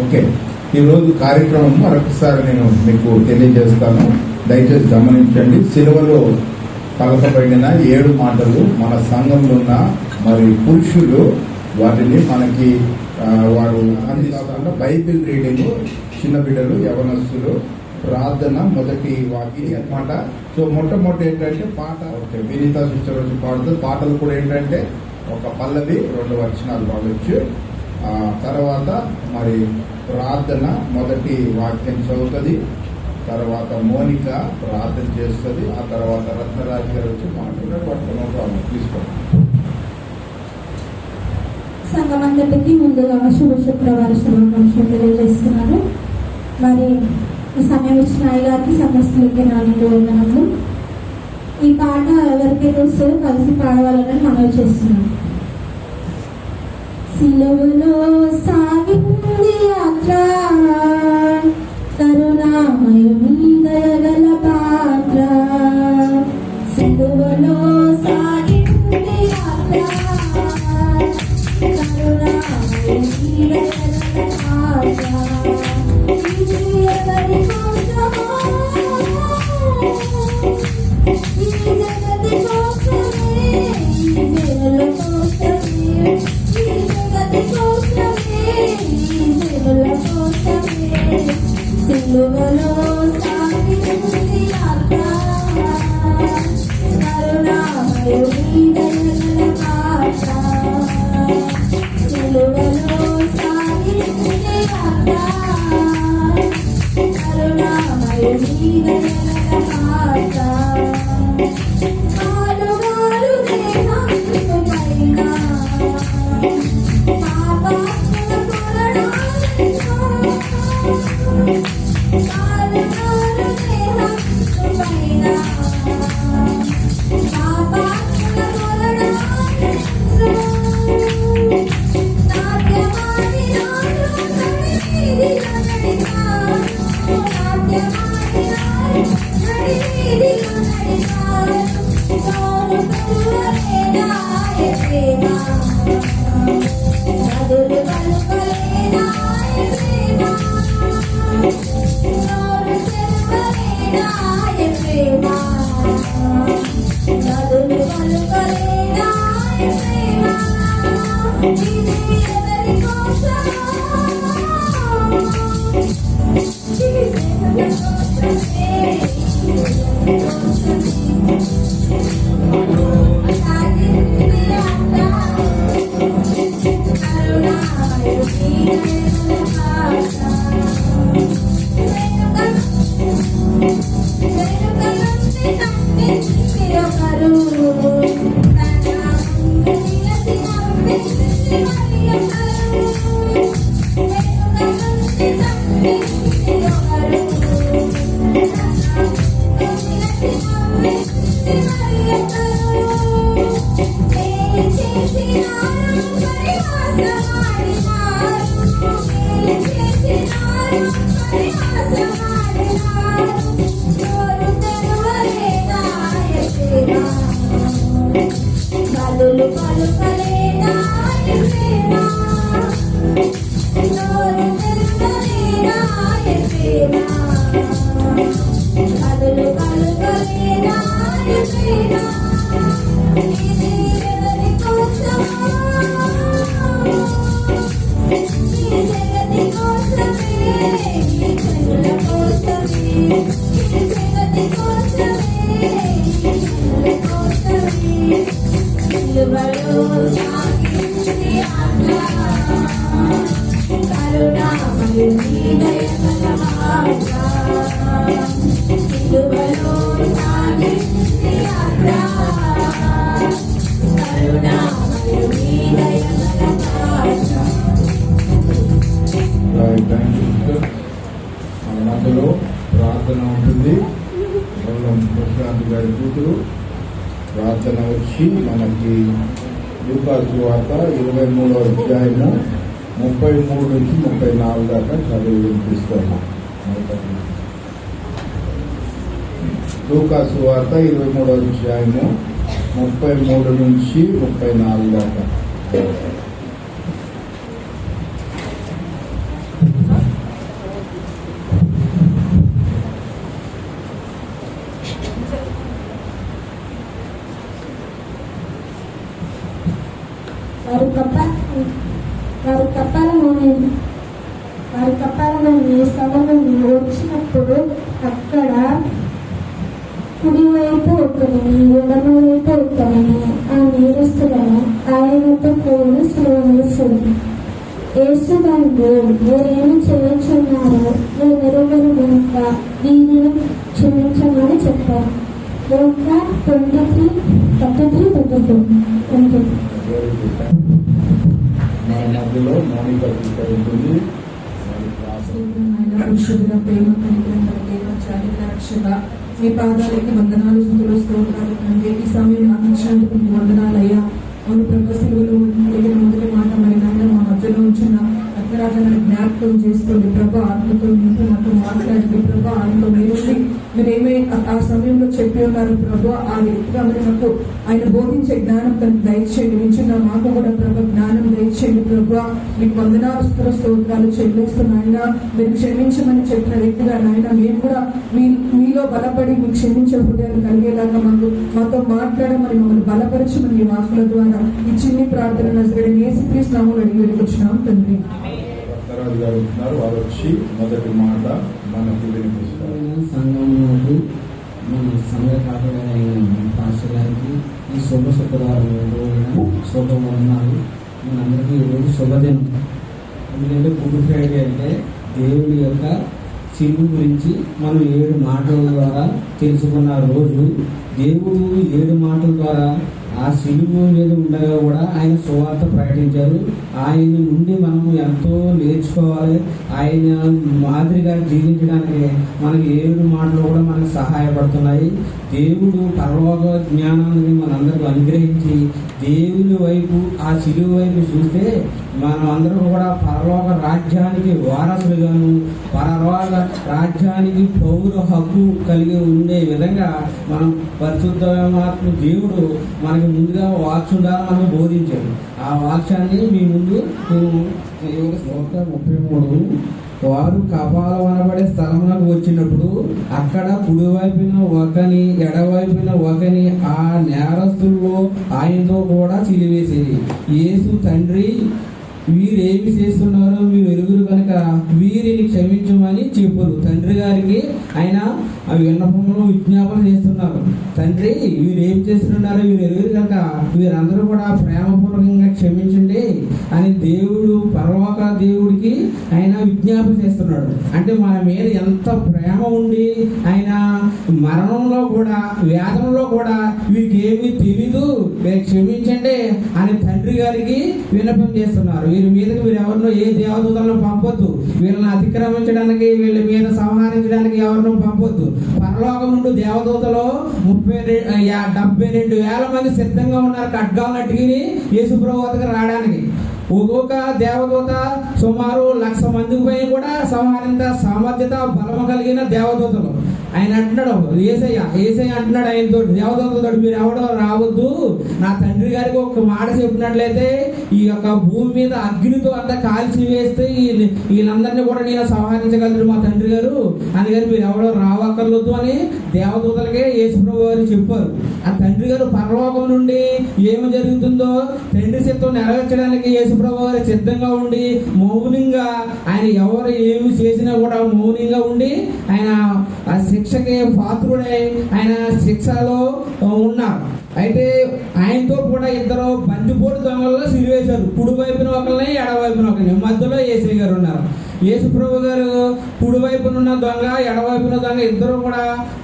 Okay, ఈరోజు కార్యక్రమం మరొకసారి నేను మీకు తెలియజేస్తాను, దయచేసి గమనించండి. సిలువలో పలకబడిన 7 మాటలు మన సంఘంలో ఉన్న మరి పురుషులు వాటిని మనకి వారు అందిస్తున్న బైబిల్ రీడింగ్, చిన్న బిడ్డలు, యవనస్తులు, ప్రార్థన, మొదటి వాక్యం అన్నమాట. సో మొట్టమొదటి ఏంటంటే పాట. ఓకే, వినీత సిస్టర్ వచ్చి పాడుతుంది. పాటలు కూడా ఏంటంటే ఒక పల్లవి 2 వచనాలు పాడవచ్చు. తర్వాత మరి ప్రార్థన, మొదటి వాక్యం చదువుతుంది. తర్వాత మోనిక ప్రార్థన చేస్తుంది. ఆ తర్వాత రత్నరాజు గారు వచ్చి మాట్లాడుతున్నాం. తీసుకోండి. సంఘమంతటికి ముందుగా శుభ శుక్రవార శుభాకాంక్షలు తెలియజేస్తున్నాను. మరి ఈ సమయం ఇచ్చిన అయ్యగారికి సమస్తలకి నాలుగు వందనములు. ఈ పాట ఎవరికైతే వస్తుందో కలిసి పాడవాలని మనవి చేస్తున్నాను. సిలువలో సాగింది యాత్ర, కరుణామయుని దయగల పాత్ర. సిలువలో సాగింది యాత్ర, కరుణామయుని దయగల పాత్ర. ఇది ఎవరి కోసమో, ఈ జగతి కోసమే, ఈ వేల కోసమే, ఈ జగతి కోసమే, ఈ వేల కోసమే. సిలువలో సాగింది యాత్ర, కరుణామయుని దయగల పాత్ర. సిలువలో సాగింది యాత్ర, కరుణామయుని దయగల పాత్ర. ఆలుగాలు దేహము పైన పాపాత్మ కొరడాలెన్నో, ఆలుగాలు దేహము పైన పాపాత్మ కొరడాలెన్నో. నాట్యమాడి నాడు నడివీధిలో నడిచాను, నాట్యమాడి నాడు నడివీధిలో నడిచాను. తోడు కరువలేనాయ ప్రేమ, నదులు కలుపలేనాయ ప్రేమ, తోడు కరువలేనాయ ప్రేమ, నదులు కలుపలేనాయ ప్రేమ. ఇది ఎవరి కోసమో, ఇది ఎవరి కోసమే, నదులు కలుపలేనాయ ప్రేమ, నోరు తెరవలేనాయ ప్రేమ, నదులు కలుపలేనాయ ప్రేమ. ఇది ఎవరి కోసమో, ఈ జగతి కోసమే, ఈ జనుల కోసమే, ఈ జగతి కోసమే, ఈ జనుల కోసమే. సిలువలో సాగింది యాత్ర, కరుణామయుని దయగల పాత్ర. సిలువలో సాగింది యాత్ర, కరుణామయుని దయగల పాత్ర. మన మధ్యలో ప్రార్థన ఉంటుంది. ప్రశాంత్ గారి కూతురు ప్రార్థన వచ్చి మనకి లూకా సువార్త 23వ అధ్యాయము 33 నుంచి 34 దాకా చదివి వినిపిస్తాము. లూకా సువార్త 23వ అధ్యాయము 33 నుంచి 34 దాకా. కప్పాలని స్థలంలోని వచ్చినప్పుడు అక్కడ కుడివైపు ఒకరిని ఎడమవైపు ఒకరిని ఆ నేరస్తులను ఆయనతో కూడా సిలువ వేశారు. యేసు తండ్రి మీరేమి చేయొచ్చున్నారో మీరెరుగరు కనుక వీరిని క్షమించమని చెప్పారు. Luka 23:33-34. మధ్యలో మౌనిక ఉంటుంది. పరిశుద్ధుల ప్రేమ రక్షక మీ పాదాలకి వందనాలు, స్తుతులు, స్తోత్రాలు తండ్రి. ఈ సమయం అందించినందుకు మీ వందనాలయ్యా. అవును ప్రభు, సిలువలో కలిగిన మొదటి మాట మరి నాయన మా మధ్యలో ఉంచిన రక్తరాజాన్ని జ్ఞాపకం చేసుకోండి ప్రభు. ఆత్మతో నింపి నాతో మాట్లాడండి ప్రభు. ఆయనతో మీరుండి మీరు ఆ సమయంలో చెప్పి ఉన్నారు ప్రభు. ఆ వ్యక్తిగా మరి నాకు ఆయన బోధించే జ్ఞానం తనకు దయచేయండి. వింటున్న మాకు కూడా ప్రభు జ్ఞానం దయచేయండి ప్రభు. మీకు వందనాలు, స్తోత్రాలు చెల్లిస్తున్నాయన. మీరు క్షమించమని చెప్పిన వ్యక్తిగా నాయన మేము కూడా మీలో బలపడి మీకు క్షమించే హృదయాలు కలిగేలాగా మాతో మాట్లాడమని మమ్మల్ని బలపరచమని మీ వాక్కుల ద్వారా ఈ చిన్ని ప్రార్థన నజరేయుడైన యేసుక్రీస్తు నామములో అడిగి వేడుకొచ్చున్నాం తండ్రి. వారు వచ్చి మొదటి మాట మనకు సంఘంలోకి మన సంఘ కాపరైన పాస్టర్ గారికి ఈ శుభవారం శుభవర్ణాలు మనందరికీ ఈరోజు శుభదినం. ఎందుకంటే గుడ్ ఫ్రైడే అంటే దేవుడి యొక్క సిలువ గురించి మనం 7 మాటల ద్వారా తెలుసుకున్న రోజు. దేవుడు 7 మాటల ద్వారా ఆ సిలువ మీద ఉండగా కూడా ఆయన సువార్త ప్రకటించారు. ఆయన నుండి మనము ఎంతో నేర్చుకోవాలి. ఆయన మాదిరిగా జీవించడానికి మనకి 7 మాటలు కూడా మనకు సహాయపడుతున్నాయి. దేవుడు పరలోక జ్ఞానాన్ని మనందరికీ అనుగ్రహించి దేవుని వైపు ఆ సిలువ వైపు చూస్తే మనం అందరూ కూడా పరలోక రాజ్యానికి వారసులుగాను పరలోక రాజ్యానికి పౌర హక్కు కలిగి ఉండే విధంగా మనం పరిశుద్ధమాత్మ దేవుడు మనకి ముందుగా వాక్యం ద్వారా మనకు బోధించాడు. ఆ వాక్యాన్ని మీ ముందు 33 వారు కపాలం అనబడే స్థలమునకు వచ్చినప్పుడు అక్కడ కుడివైపున ఒకని ఎడవైపున ఒకని ఆ నేరస్తుల్లో ఆయనతో కూడా సిలివేసేది. యేసు తండ్రి వీరేమి చేస్తున్నారో మీరు ఎరుగురు కనుక వీరిని క్షమించమని చెప్పరు. తండ్రి గారికి ఆయన విన్నపంలో విజ్ఞాపన చేస్తున్నారు. తండ్రి వీరేం చేస్తున్నారో వీరు ఎరుగురు కనుక వీరందరూ కూడా ప్రేమపూర్వకంగా క్షమించండి అని దేవుడు పరలోక దేవుడికి ఆయన విజ్ఞాపన చేస్తున్నాడు. అంటే మన మీద ఎంత ప్రేమ ఉండి ఆయన మరణంలో కూడా వేదనలో కూడా వీరికి ఏమీ తెలీదు, వీరు క్షమించండి అని తండ్రి గారికి విన్నపం చేస్తున్నారు. వీరి మీదకి మీరు ఎవరినో ఏ దేవదూతలను పంపొద్దు, వీళ్ళని అతిక్రమించడానికి వీళ్ళ మీద సంహరించడానికి ఎవరినో పంపొద్దు. పరలోకం నుండి దేవదూతలు 72,000 మంది సిద్ధంగా ఉన్నారు ఖడ్గాలను అట్టుకుని యేసుప్రభు వద్దకు రావడానికి. ఒక్కొక్క దేవదూత సుమారు 1,00,000 మందికి పైన కూడా సంహరించ సామర్థ్యత బలము కలిగిన దేవదూతలు. ఆయన అంటున్నాడు, ఏసయ్య అంటున్నాడు ఆయనతో, దేవదూతలతో మీరు ఎవడో రావద్దు, నా తండ్రి గారికి ఒక మాట చెప్పినట్లయితే ఈ యొక్క భూమి మీద అగ్నితో అంతా కాల్చి వేస్తే వీళ్ళందరినీ కూడా నేను సంహరించగలరు మా తండ్రి గారు, అందుకని మీరు ఎవడో రావక్కర్లొద్దు అని దేవదూతలకే యేసుప్రభు గారు చెప్పారు. ఆ తండ్రి గారు పరలోకం నుండి ఏమి జరుగుతుందో తండ్రి చిత్తం నెరవేర్చడానికి యేసుప్రభు గారు సిద్ధంగా ఉండి మౌనంగా ఆయన ఎవరు ఏమి చేసినా కూడా మౌనంగా ఉండి ఆయన ఆ శిక్షకి పాత్రుడై ఆయన శిక్షలో ఉన్నారు. అయితే ఆయనతో కూడా 2 బందిపోటు దొంగల్లో సిలివేశారు. కుడి వైపున ఒకరిని ఎడవైపున ఒకరిని, మధ్యలో యేసయ్య గారు ఉన్నారు. యేసుప్రభు గారు కుడి వైపున ఉన్న దొంగ ఎడవైపున దొంగ ఇద్దరు కూడా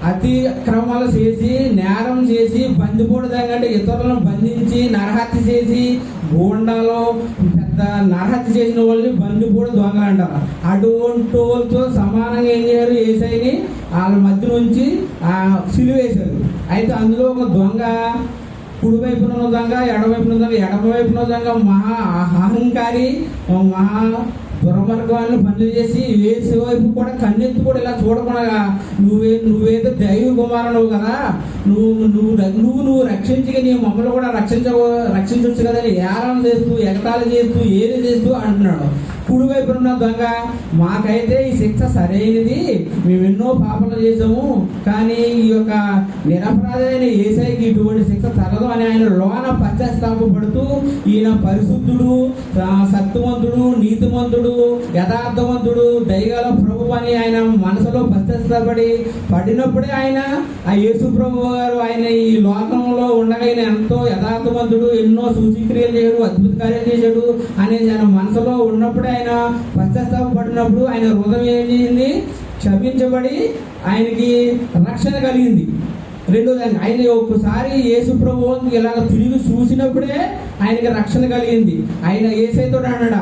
అతిక్రమాలు చేసి నేరం చేసి బందిపోటు దొంగ అంటే ఇతరులను బంధించి నరహత్య చేసి గోండాలో పెద్ద నరహత్య చేసిన వాళ్ళని బందిపోటు దొంగలు అంటారు. అటువంటి వాళ్ళతో సమానంగా ఏం చేశారు, యేసయ్యని వాళ్ళ మధ్య నుంచి సిలువేశారు. అయితే అందులో ఒక దొంగ కుడివైపున ఉన్న దొంగ ఎడవైపున దొంగ, ఎడమవైపున దొంగ మహా అహంకారి మహా దుర్మార్గాలను పనులు చేసి వేసే వైపు కూడా కన్నెత్తి కూడా ఇలా చూడకుండా నువ్వేదో దైవ కుమారుడు కదా, నువ్వు రక్షించి నీ మమ్మల్ని కూడా రక్షించవచ్చు కదా అని ఏరం చేస్తూ ఎగతాళి చేస్తూ ఏది చేస్తూ అంటున్నాడు. కుడివైపు ఉన్న దొంగ, మాకైతే ఈ శిక్ష సరైనది, మేము ఎన్నో పాపలు చేసాము, కానీ ఈ యొక్క నిరపరాధి అయిన యేసయ్యకి ఇటువంటి శిక్ష తగదు అని ఆయన లోన పశ్చాత్తాపడుతూ, ఈయన పరిశుద్ధుడు, సత్యవంతుడు, నీతిమంతుడు, యథార్థవంతుడు, దయగల ప్రభు అని ఆయన మనసులో పశ్చాత్తాపడి పడినప్పుడే ఆయన ఆ యేసు ప్రభు గారు ఆయన ఈ లోకంలో ఉండగా ఆయన ఎంతో యథార్థవంతుడు, ఎన్నో సూచక్రియలు చేయడు, అద్భుత కార్యాలు చేశాడు అనేది ఆయన మనసులో ఉన్నప్పుడే ఆయన పశ్చాత్తాపడినప్పుడు ఆయన హృదయం ఏం చేసింది, క్షమించబడి ఆయనకి రక్షణ కలిగింది. రెండోదాన్ని ఆయన ఒక్కసారి యేసు ప్రభువుని ఇలాగ తిరిగి చూసినప్పుడే ఆయనకి రక్షణ కలిగింది. ఆయన యేసయ్యతో అన్నాడు,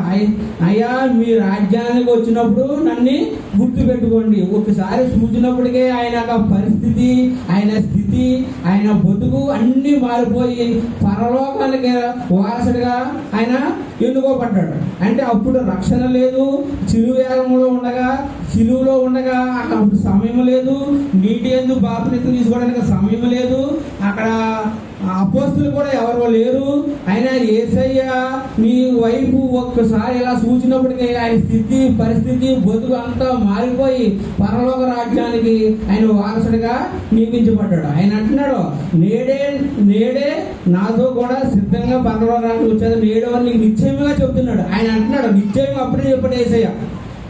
అయ్యా మీ రాజ్యానికి వచ్చినప్పుడు నన్ను గుర్తు పెట్టుకోండి. ఒకసారి చూసినప్పటికే ఆయన పరిస్థితి, ఆయన స్థితి, ఆయన బతుకు అన్నీ మారిపోయి పరలోకానికి వారసుడిగా ఆయన ఎన్నుకోబడ్డాడు. అంటే అప్పుడు రక్షణ లేదు, సిలువలో ఉండగా అప్పుడు సమయం లేదు, నీటి ఎందుకు బాప్తిస్మం తీసుకోవడానికి సమయం లేదు, అక్కడ అపోస్తులు కూడా ఎవరో లేరు. అయినా యేసయ్య మీ వైపు ఒక్కసారి ఇలా చూసినప్పటికీ ఆయన స్థితి, పరిస్థితి, బతుకు అంతా మారిపోయి పరలోక రాజ్యానికి ఆయన వారసుడిగా నియమించబడ్డాడు. ఆయన అంటున్నాడు, నేడే నాతో కూడా సిద్ధంగా పరలోకానికి వచ్చేది, నేడు అని నీకు నిశ్చయంగా చెప్తున్నాడు. ఆయన అంటున్నాడు, నిశ్చయం అప్పుడే చెప్పాడు యేసయ్య,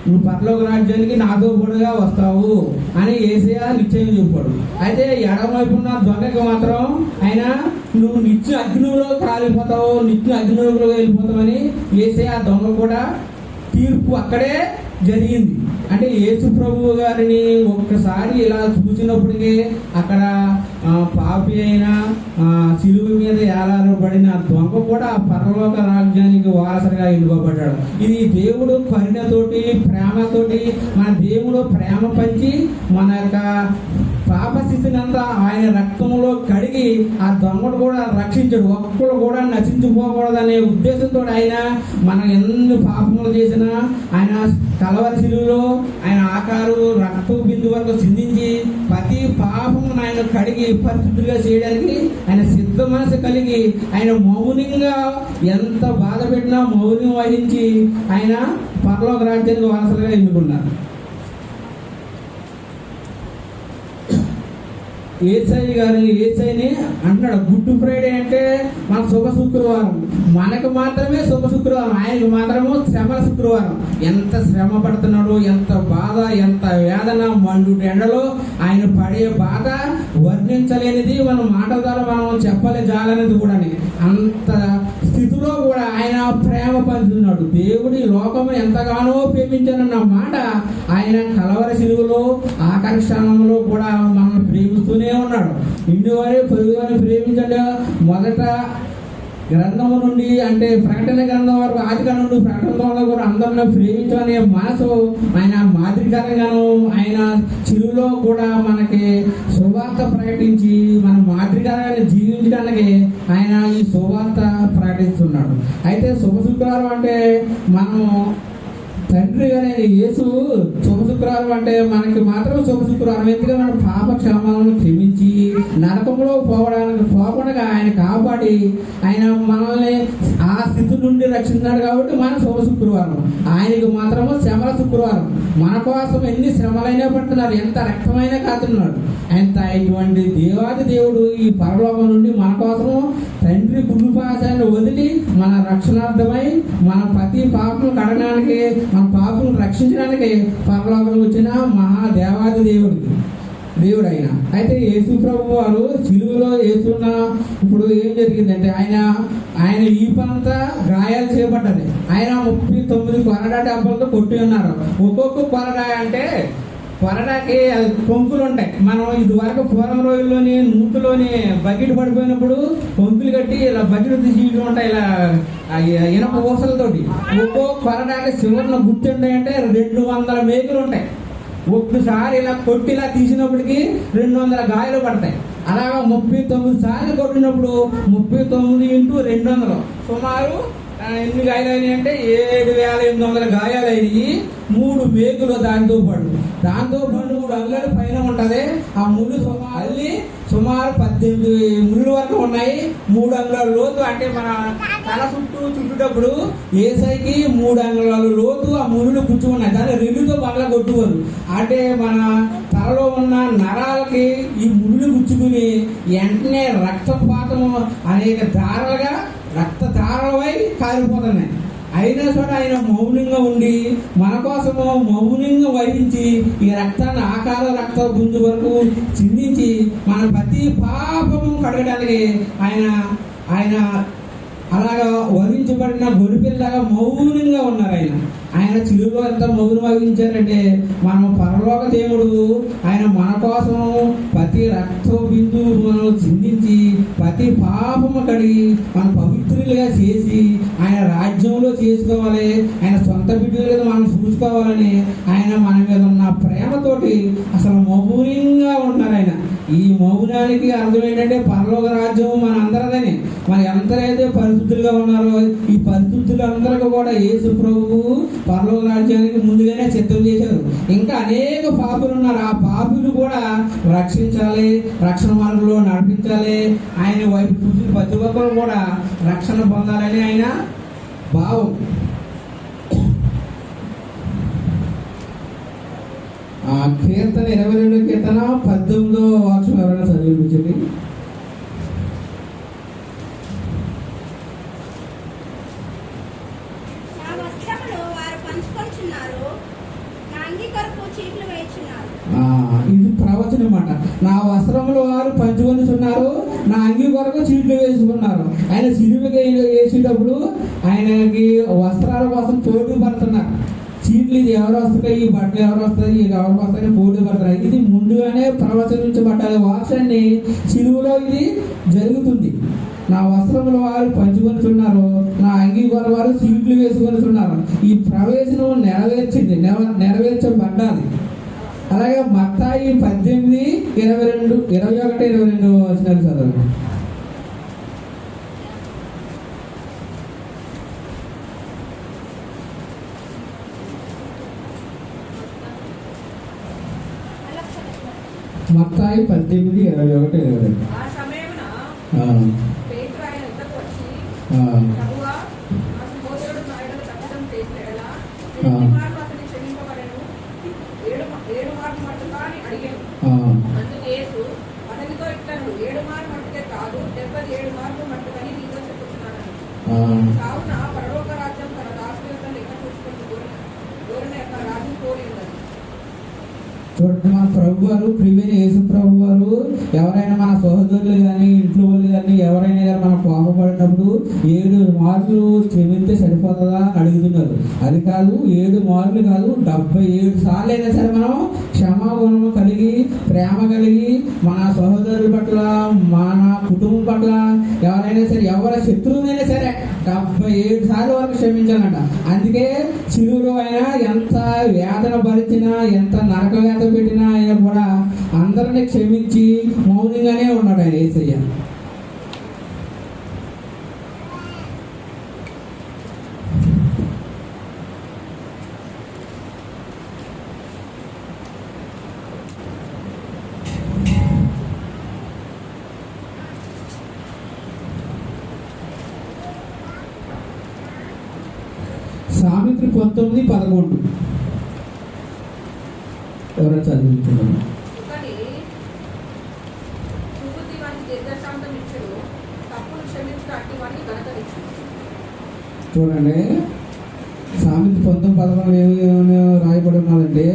నువ్వు పరలోక రాజ్యానికి నాతో కూడా వస్తావు అని యేసయ్య నిశ్చయం చెప్పాడు. అయితే ఎడమవైపు ఉన్న దొంగకి మాత్రం ఆయన నువ్వు నిత్య అగ్నిలో కాలిపోతావు, నిత్య అగ్నిలో వెళ్ళిపోతావని యేసయ్య దొంగ కూడా తీర్పు అక్కడే జరిగింది. అంటే యేసు ప్రభు గారిని ఒక్కసారి ఇలా చూసినప్పటికీ అక్కడ పాపి అయిన సిలువ మీద ఏలాడబడిన దొంగ కూడా పరలోక రాజ్యానికి వారసుడిగా ఎన్నుకోబడ్డాడు. ఇది దేవుడు కరుణతోటి, ప్రేమతోటి, మన దేవుడు ప్రేమ పంచి మన యొక్క పాప స్థితిని అంతా ఆయన రక్తంలో కడిగి ఆ దొంగడు కూడా రక్షించాడు. ఒక్కడు కూడా నశించిపోకూడదనే ఉద్దేశంతో ఆయన మనం ఎన్ని పాపములు చేసినా ఆయన కలవరి శిలువలో ఆయన ఆకారు రక్త బిందు వరకు చిందించి ప్రతి పాపము ఆయన కడిగి పరిశుద్ధులుగా చేయడానికి ఆయన సిద్ధ మనసు కలిగి ఆయన మౌనంగా ఎంత బాధ పెట్టినా మౌనం వహించి ఆయన పరలోక రాజ్యానికి వారసులుగా ఎన్నుకున్నారు. యేసయ్యని అంటున్నాడు, గుడ్ ఫ్రైడే అంటే మన శుభ శుక్రవారం, మనకు మాత్రమే శుభ శుక్రవారం, ఆయనకు మాత్రము శ్రమల శుక్రవారం. ఎంత శ్రమ పడుతున్నాడు, ఎంత బాధ, ఎంత వేదన, మండు ఎండలో ఆయన పడే బాధ వర్ణించలేనిది, మన మాటల ద్వారా మనం చెప్పలేజాలనేది కూడా. అంత స్థితిలో కూడా ఆయన ప్రేమ పంచుతున్నాడు. దేవుడి లోకము ఎంతగానో ప్రేమించానన్న మాట ఆయన కలవరి శిలువలో ఆఖరి క్షణంలో కూడా మనల్ని ప్రేమిస్తూనే ఉన్నాడు. ఇంటి వారి పొరుగు వారిని ప్రేమించండి. మొదట గ్రంథము నుండి అంటే ప్రకటన గ్రంథం వరకు, ఆదికాండం నుండి ప్రకటన కూడా అందరిని ప్రేమించాలనే మనసు ఆయన మాదిరికరంగాను ఆయన చిరులో కూడా మనకి సువార్త ప్రకటించి మన మాదిరికరంగా జీవించడానికి ఆయన ఈ సువార్త ప్రకటిస్తున్నాడు. అయితే శుభ శుక్రవారం అంటే మనం తండ్రి గారైన యేసు శుభ శుక్రవారం అంటే మనకి మాత్రం శుభ శుక్రవారం. ఎందుకంటే మన పాప క్షమాలను క్షమించి నరకంలో పోకుండా ఆయన కాపాడి ఆయన మనల్ని ఆ స్థితి నుండి రక్షించాడు కాబట్టి మన శుభ శుక్రవారం. ఆయనకు మాత్రము శ్రమల శుక్రవారం. మన కోసం ఎన్ని శ్రమలైనా పడుతున్నారు, ఎంత రక్తమైనా కాతున్నాడు. ఎంత ఇటువంటి దేవాది దేవుడు ఈ పరలోకం నుండి మన కోసము తండ్రి పుణ్యపాశాన్ని వదిలి మన రక్షణార్థమై మన ప్రతి పాపను కడగడానికి, మన పాపను రక్షించడానికి పరలోకం వచ్చిన మహాదేవాది దేవుడు ఆయన. అయితే యేసు ప్రభు వారు సిలువలో వేస్తున్న ఇప్పుడు ఏం జరిగిందంటే ఆయన ఈపంతా గాయాలు చేయబడ్డది. ఆయన 39 కొరడా దెబ్బలతో కొట్టి ఉన్నారు. ఒక్కొక్క కొరడా అంటే కొరడాకి పొంకులు ఉంటాయి. మనం ఇదివరకు పూర్వం రోజుల్లోని నూతులోని బకెట్ పడిపోయినప్పుడు పొంకులు కట్టి ఇలా బకెట్ తీసి ఉంటాయి, ఇలా ఇనప ఊసలతోటి. ఒక్కో కొరడాకి చివరిన గుర్తుంటాయంటే 200 మేకులు ఉంటాయి. ఒక్కసారి ఇలా కొట్టి ఇలా తీసినప్పటికీ 200 గాయాలు పడతాయి. అలాగా 39 సార్లు కొట్టినప్పుడు 39 × 200 సుమారు ఎన్ని గాయాలు అయినాయి అంటే 7,800 గాయాలు అయినాయి. 3 మేకులు దాంతో పాటు 3 అంగుళాల పైన ఉంటది. ఆ ముళ్ళు సుమారు 18 ముళ్ళు వరకు ఉన్నాయి. 3 అంగుళాల లోతు, అంటే మన తల చుట్టేటప్పుడు ఏసైకి 3 అంగుళాల లోతు ఆ ముళ్ళు కూర్చున్నాయి. దాన్ని రెల్లుతో బాగా కొట్టుకోరు. అంటే మన తలలో ఉన్న నరాలకి ఈ ముళ్ళు గుచ్చుకుని వెంటనే రక్తపాతము అనేక ధారలుగా రక్త ధారలపై కారిపోతున్నాయి. అయినా సరే ఆయన మౌనంగా ఉండి మన కోసము మౌనంగా వహించి ఈ రక్తాన్ని ఆకార రక్త గుంజు వరకు చిందించి మన ప్రతి పాపము కడగడానికి ఆయన అలాగా వరించబడిన గొరిపిల్లగా మౌనంగా ఉన్నారు. ఆయన చిలువలో ఎంత మౌనం వహించారంటే మనం పరలోక దేవుడు ఆయన మన కోసం ప్రతి రక్త బిందువు మనం చిందించి ప్రతి పాపము కడిగి మనం పవిత్రులుగా చేసి ఆయన రాజ్యంలో చేసుకోవాలి, ఆయన సొంత బిడ్డలుగా మనం చూసుకోవాలని ఆయన మన మీద ఉన్న ప్రేమతోటి అసలు మౌనంగా ఉంటున్నారు. ఈ మౌనానికి అర్థం ఏంటంటే పరలోక రాజ్యం మన అందరిదని. మన ఎంతైతే పరిశుద్ధులుగా ఉన్నారో ఈ పరిశుద్ధులందరికీ కూడా యేసు ప్రభువు పరలోక రాజ్యానికి ముందుగానే సిద్ధం చేశారు. ఇంకా అనేక పాపులు ఉన్నారు. ఆ పాపులు కూడా రక్షించాలి, రక్షణ మార్గంలో నడిపించాలి. ఆయన వైపు చూసి ప్రతి ఒక్కరు కూడా రక్షణ పొందాలని ఆయన భావం. కీర్తన 22 కీర్తన 18వ వాక్యం ఎవరైనా చదివించండి. ఇది ప్రవచనం అన్నమాట. నా వస్త్రములు వారు పంచుకొనిచున్నారు, నా అంగి కొరకు చీట్లు వేసుకున్నారు. ఆయన సిలువగా వేసేటప్పుడు ఆయనకి వస్త్రాల కోసం పోటీ పడుతున్నారు. చీట్లు ఇది ఎవరు వస్తాయి, ఈ బట్టలు ఎవరు వస్తాయి, ఇది ఎవరు వస్తాయని పోటీ పడతారు. ఇది ముందుగానే ప్రవచనించబడ్డాలి. వాక్యాన్ని సిలువలో ఇది జరుగుతుంది. నా వస్త్రములు వారు పంచుకొనిచున్నారు, నా అంగి కొరకు వారు చీట్లు వేసుకొనిచున్నారు. ఈ ప్రవేశనం నెరవేర్చబడ్డాలి. అలాగే మత్తాయి 18:21-22 వచనాలు చదవండి. మత్తాయి 18:21-22. చూడండి, మన ప్రభు గారు ప్రియమైన యేసు ప్రభు గారు ఎవరైనా మన సహోదరులు కానీ ఇంట్లో వాళ్ళు కానీ ఎవరైనా కానీ మనం కోపపడినప్పుడు 7 మార్లు క్షమిస్తే సరిపోతుందా అని అడుగుతున్నారు. అది కాదు, 7 మార్లు కాదు, 77 సార్లు అయినా సరే మనం క్షమాగుణం కలిగి ప్రేమ కలిగి మన సహోదరుల పట్ల మన కుటుంబం పట్ల ఎవరైనా సరే ఎవరి శత్రువునైనా సరే 77 సార్లు వరకు క్షమించాలంట. అందుకే సిలువలో అయినా ఎంత వేదన భరించినా ఎంత నరక వేదన పెట్టినా ఆయన కూడా అందరినీ క్షమించి మౌనంగానే ఉన్నాడు ఆయన యేసయ్య. సామెతలు 19:11 ఎవరైనా చదివించున్నాను. చూడండి, సామెత 19:11 ఏమి రాయబడి ఉన్నదంటే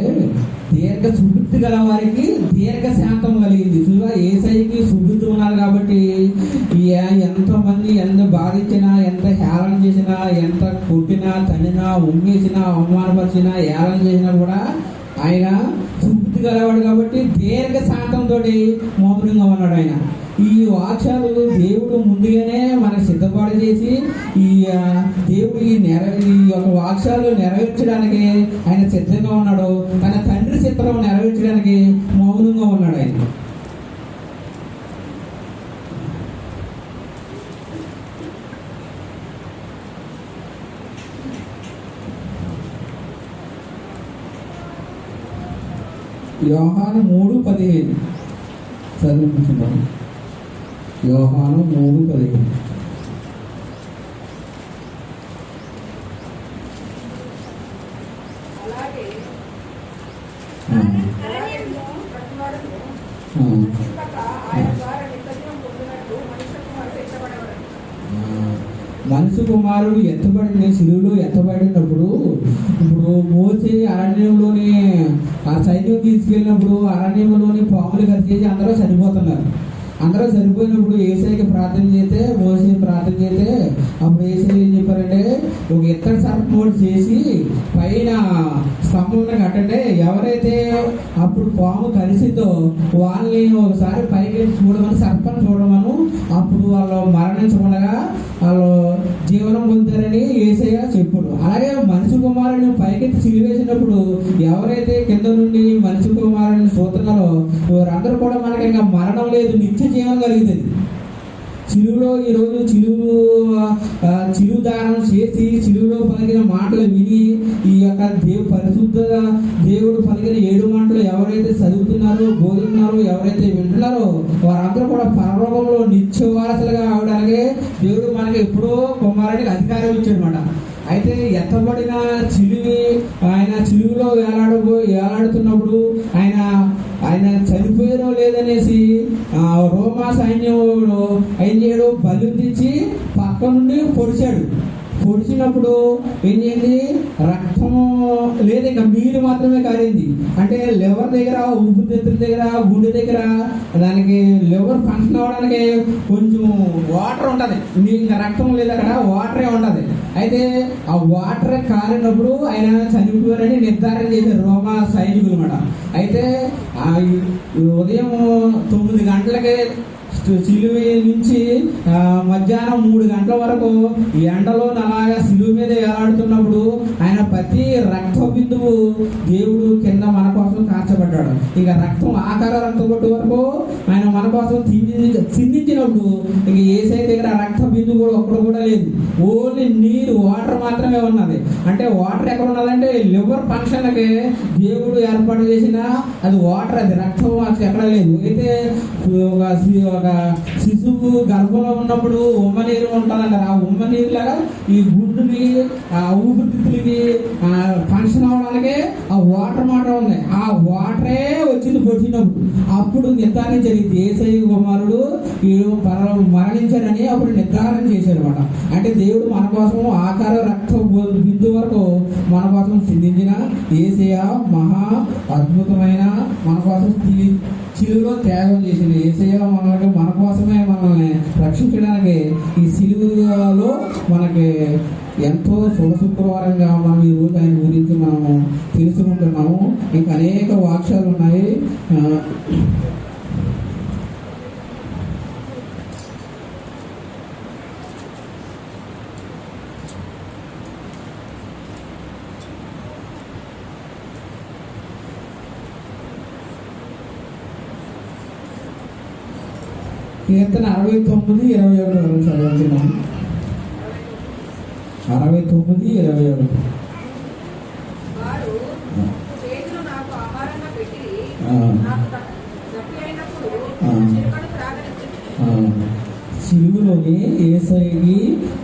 దీర్ఘ సుబుద్ధి గల వారికి దీర్ఘ శాంతం కలిగింది. చూడ యేసయ్యకి సుబుద్ధి ఉన్నారు కాబట్టి ఎంతమంది ఎంత బాధించినా, ఎంత హేళన చేసినా, ఎంత కొట్టినా, తన్నినా, ఉమ్మేసినా, అవమానపరిచినా, హేళన చేసినా కూడా ఆయన సుబుద్ధి గలవాడు కాబట్టి దీర్ఘ శాంతంతో మౌనంగా ఉన్నాడు ఆయన. ఈ వాక్యాలు దేవుడు ముందుగానే మనకు సిద్ధపాటు చేసి ఈ దేవుడు ఈ యొక్క వాక్యాలు నెరవేర్చడానికి ఆయన సిద్ధంగా ఉన్నాడు. తన తండ్రి చిత్రం నెరవేర్చడానికి మౌనంగా ఉన్నాడు ఆయన. యోహాను 3:15 చదివించున్నాను. యోహాను 3:15. అలాగే ఆ, ప్రతివాడును ఆ, నశింపక ఆయన ద్వారా నిత్యజీవం పొందినట్లు మనుష్య కుమారుడు ఎత్తబడవలెను. మనుషు కుమారుడు ఎత్తబడిన శిలువలో ఎత్తబడినప్పుడు ఇప్పుడు మోసే అరణ్యంలోని ఆ సైన్యం తీసుకెళ్ళినప్పుడు అరణ్యంలోని పాములు కరిచేసి అందరూ చనిపోతున్నారు. అందరూ చనిపోయినప్పుడు ఏసైకి ప్రార్థన చేస్తే మోసే ప్రార్థన చేస్తే అప్పుడు ఏసై ఏం చెప్పారంటే ఒక ఇత్తడి సర్పం చేసి పైన స్తంభం కట్టంటే ఎవరైతే అప్పుడు పాము కలిసిందో వాళ్ళని ఒకసారి పైకి చూడమని సర్పం చూడమను అప్పుడు వాళ్ళు మరణించకుండా వాళ్ళు జీవనం పొందారని ఏసయ్య చెప్పుడు. అలాగే మనిషి కుమారుని పైకెత్తి సిలివేసినప్పుడు ఎవరైతే కింద నుండి మనిషి కుమారుని చూస్తున్నారో వారందరూ కూడా మనకి ఇంకా మరణం లేదు, నిత్య జీవనం కలుగుతుంది. చిలువులో ఈరోజు చిలువు దానం చేసి చిలువులో పలికిన మాటలు విని ఈ యొక్క పరిశుద్ధ దేవుడు పలికిన 7 మాటలు ఎవరైతే చదువుతున్నారో బోధిస్తున్నారో ఎవరైతే వింటున్నారో వారందరూ కూడా పరలోకంలో నిత్య వారసులుగా అవడానికి దేవుడు మనకి ఎప్పుడో కుమారుడికి అధికారం ఇచ్చాడనమాట. అయితే ఎత్తబడిన చిలువి ఆయన చిలువులో వేలాడుతున్నప్పుడు ఆయన చనిపోయారో లేదనేసి రోమా సైన్యంలో ఏం చేయడు, బలి తెచ్చి పక్క నుండి పొడిచినప్పుడు ఏం చేయండి, రక్తం లేదు, ఇంకా నీరు మాత్రమే కారింది. అంటే లివర్ దగ్గర, ఊపిరితిత్తుల దగ్గర, గుండె దగ్గర దానికి లివర్ ఫంక్షన్ అవ్వడానికి కొంచెం వాటర్ ఉంటుంది, ఇంకా రక్తం లేదు, అక్కడ వాటరే ఉంటుంది. అయితే ఆ వాటర్ కారినప్పుడు ఆయన చనిపోయారని నిర్ధారణ చేశారు రోమా సైనికులు అన్నమాట. అయితే ఉదయం 9 గంటలకే సిలువ నుంచి మధ్యాహ్నం 3 గంటల వరకు ఎండలో అలాగా సిలువ మీద వేలాడుతున్నప్పుడు ఆయన ప్రతి రక్త బిందువు దేవుడు కింద మన కోసం కార్చబడ్డాడు. ఇక రక్తం ఆకార రక్తం కొట్టు వరకు ఆయన మన కోసం చిందించినప్పుడు ఇక ఏసై దగ్గర రక్త బిందువు కూడా ఒక్కడు కూడా లేదు, ఓన్లీ నీరు వాటర్ మాత్రమే ఉన్నది. అంటే వాటర్ ఎక్కడ ఉన్నదంటే లివర్ ఫంక్షన్లకి దేవుడు ఏర్పాటు చేసిన అది వాటర్, అది రక్తం ఎక్కడ లేదు. అయితే ఒక శిశువు గర్భంలో ఉన్నప్పుడు ఉమ్మ నీరు ఉంటుందంటారు. ఆ ఉమ్మ నీరు లాగా ఈ గుడ్డుని ఆ ఊపిరితిత్తులకి ఫంక్షన్ అవడానికి ఆ వాటర్ ఉంది. ఆ వాటరే వచ్చింది పొడిచినప్పుడు అప్పుడు నిర్ధారణ జరిగింది యేసయ్య కుమారుడు మరణించారని అప్పుడు నిర్ధారణ చేశారు అనమాట. అంటే దేవుడు మన కోసం ఆకార రక్త బిందు వరకు మన కోసం చిందించిన యేసయ్య మహా అద్భుతమైన మన కోసం సిలువలో త్యాగం చేసింది. యేసయ్య మన కోసమే మనల్ని రక్షించడానికి ఈ సిలువలో మనకి ఎంతో శుభశుక్రవారంగా మనం ఈరోజు ఆయన గురించి మనము తెలుసుకుంటున్నాము. ఇంకా అనేక వాక్యాలు ఉన్నాయి. కీర్తన 69:21 చదువుతున్నాం. 69:21. వారు చేతులు నాకు ఆహారంగా పెట్టి నాకు దప్పి అయినప్పుడు చిరుకను త్రాగనిచ్చింది. సిలువలోని యేసయ్యకి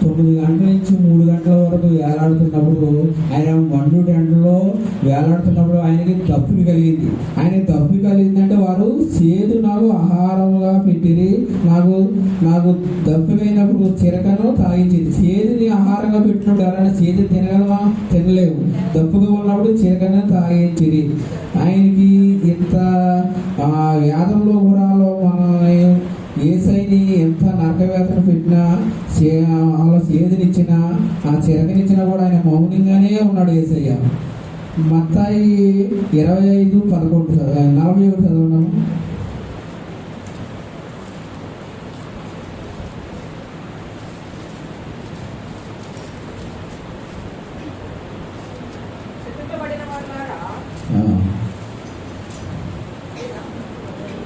9 గంటల నుంచి 3 గంటల వరకు వేలాడుతున్నప్పుడు ఆయన మండు ఎండలో వేలాడుతున్నప్పుడు ఆయనకి దప్పిక కలిగింది. ఆయన దప్పిక కలిగిందంటే వారు చేదు నాకు ఆహారంగా పెట్టిరి, నాకు దప్పికైనప్పుడు చిరకను తాగించింది. చేదుని ఆహారంగా పెట్టినప్పుడు ఎవరైనా చేదు తినగలమా? తినలేము. దప్పుగా ఉన్నప్పుడు చిరకను తాగించిరి. ఆయనకి ఇంత యాదంలో గురాలో మనల్ని ఏసైని ఎంత నరకవేదన పెట్టినా అలా చేదునిచ్చినా ఆ చిరకనిచ్చినా కూడా ఆయన మౌనంగానే ఉన్నాడు ఏసయ్య. మత్తాయి 25:11 41 చదువున్నాము. శపింపబడిన వారులారా,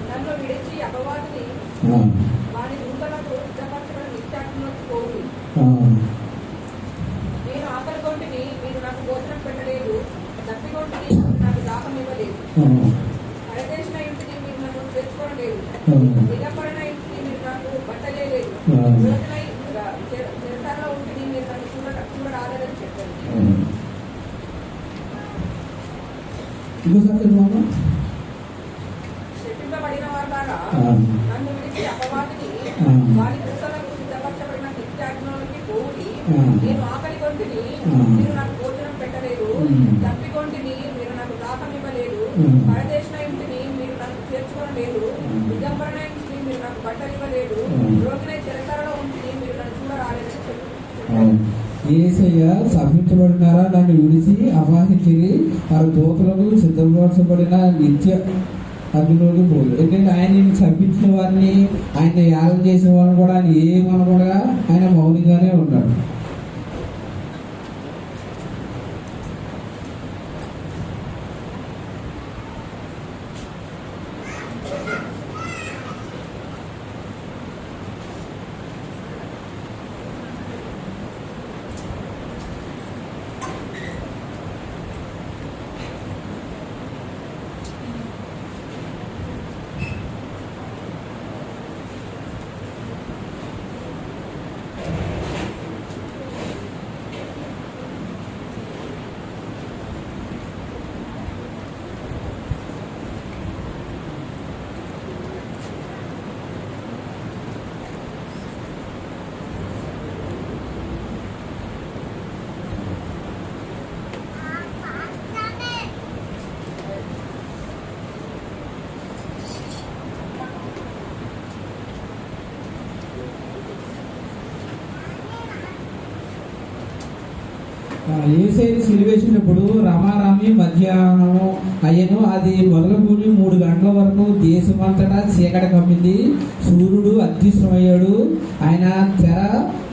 నన్ను విడిచి అపవాదిని వారి దూతలకు సిద్ధపరచబడిన నిత్యాగ్నిలోకి పోవుడి. నేను ఆకలి కొంటిని, మీరు నాకు భోజనం పెట్టలేదు, దప్పికొంటిని, నాకు దాహం ఇవ్వలేదు. పరదేశిన ఇంటిని మీరు నన్ను చేర్చుకోలేదు, అవును. విడపడిన ఇంటిని మీరు నాకు బట్టలేదు, అవును. చెరసాలలో ఉంటుంది మీరు నన్ను చూడరాలేదని చెప్పారు. ఇంకోసారి చదవమ్మా. శపింపబడిన వారులారా, నన్ను విడిచి అపవాదిని వారి దూతలకు సిద్ధపరచబడిన నిత్యాజ్ఞలోకి పోయి, నేను ఆకలి కొంటిని మీరు నాకు భోజనం పెట్టలేదు, తప్పికొంటిని మీరు నాకు దాహం ఇవ్వలేదు, పరదేశిన ఇంటిని మీరు నాకు చేర్చుకోలేదు, విడంబరణ ఇంటిని మీరు నాకు బట్టలు ఇవ్వలేదు, రోగినై చెరసాలలో ఉంటుంది మీరు నన్ను చూడరాలేదని చెప్పారు. యేసయ్య శపించబడినారా, నన్ను విడిచి అపహరించిరి, వారి దూతలకు సిద్ధపరచబడిన నిత్య అగ్నిలోకి పోయి. ఎందుకంటే ఆయన శపించిన వారిని, ఆయన యాగం చేసిన వారిని కూడా ఆయన ఏమనకుండా ఆయన మౌనంగానే ఉన్నాడు. యేసయ్యని సిలువేసినప్పుడు రమారామి మధ్యాహ్నం అయ్యను. అది మొదలుకొని 3 గంటల వరకు దేశమంతటా చీకటి కమ్మింది. సూర్యుడు అదృశ్యమయ్యాడు. ఆయన తెర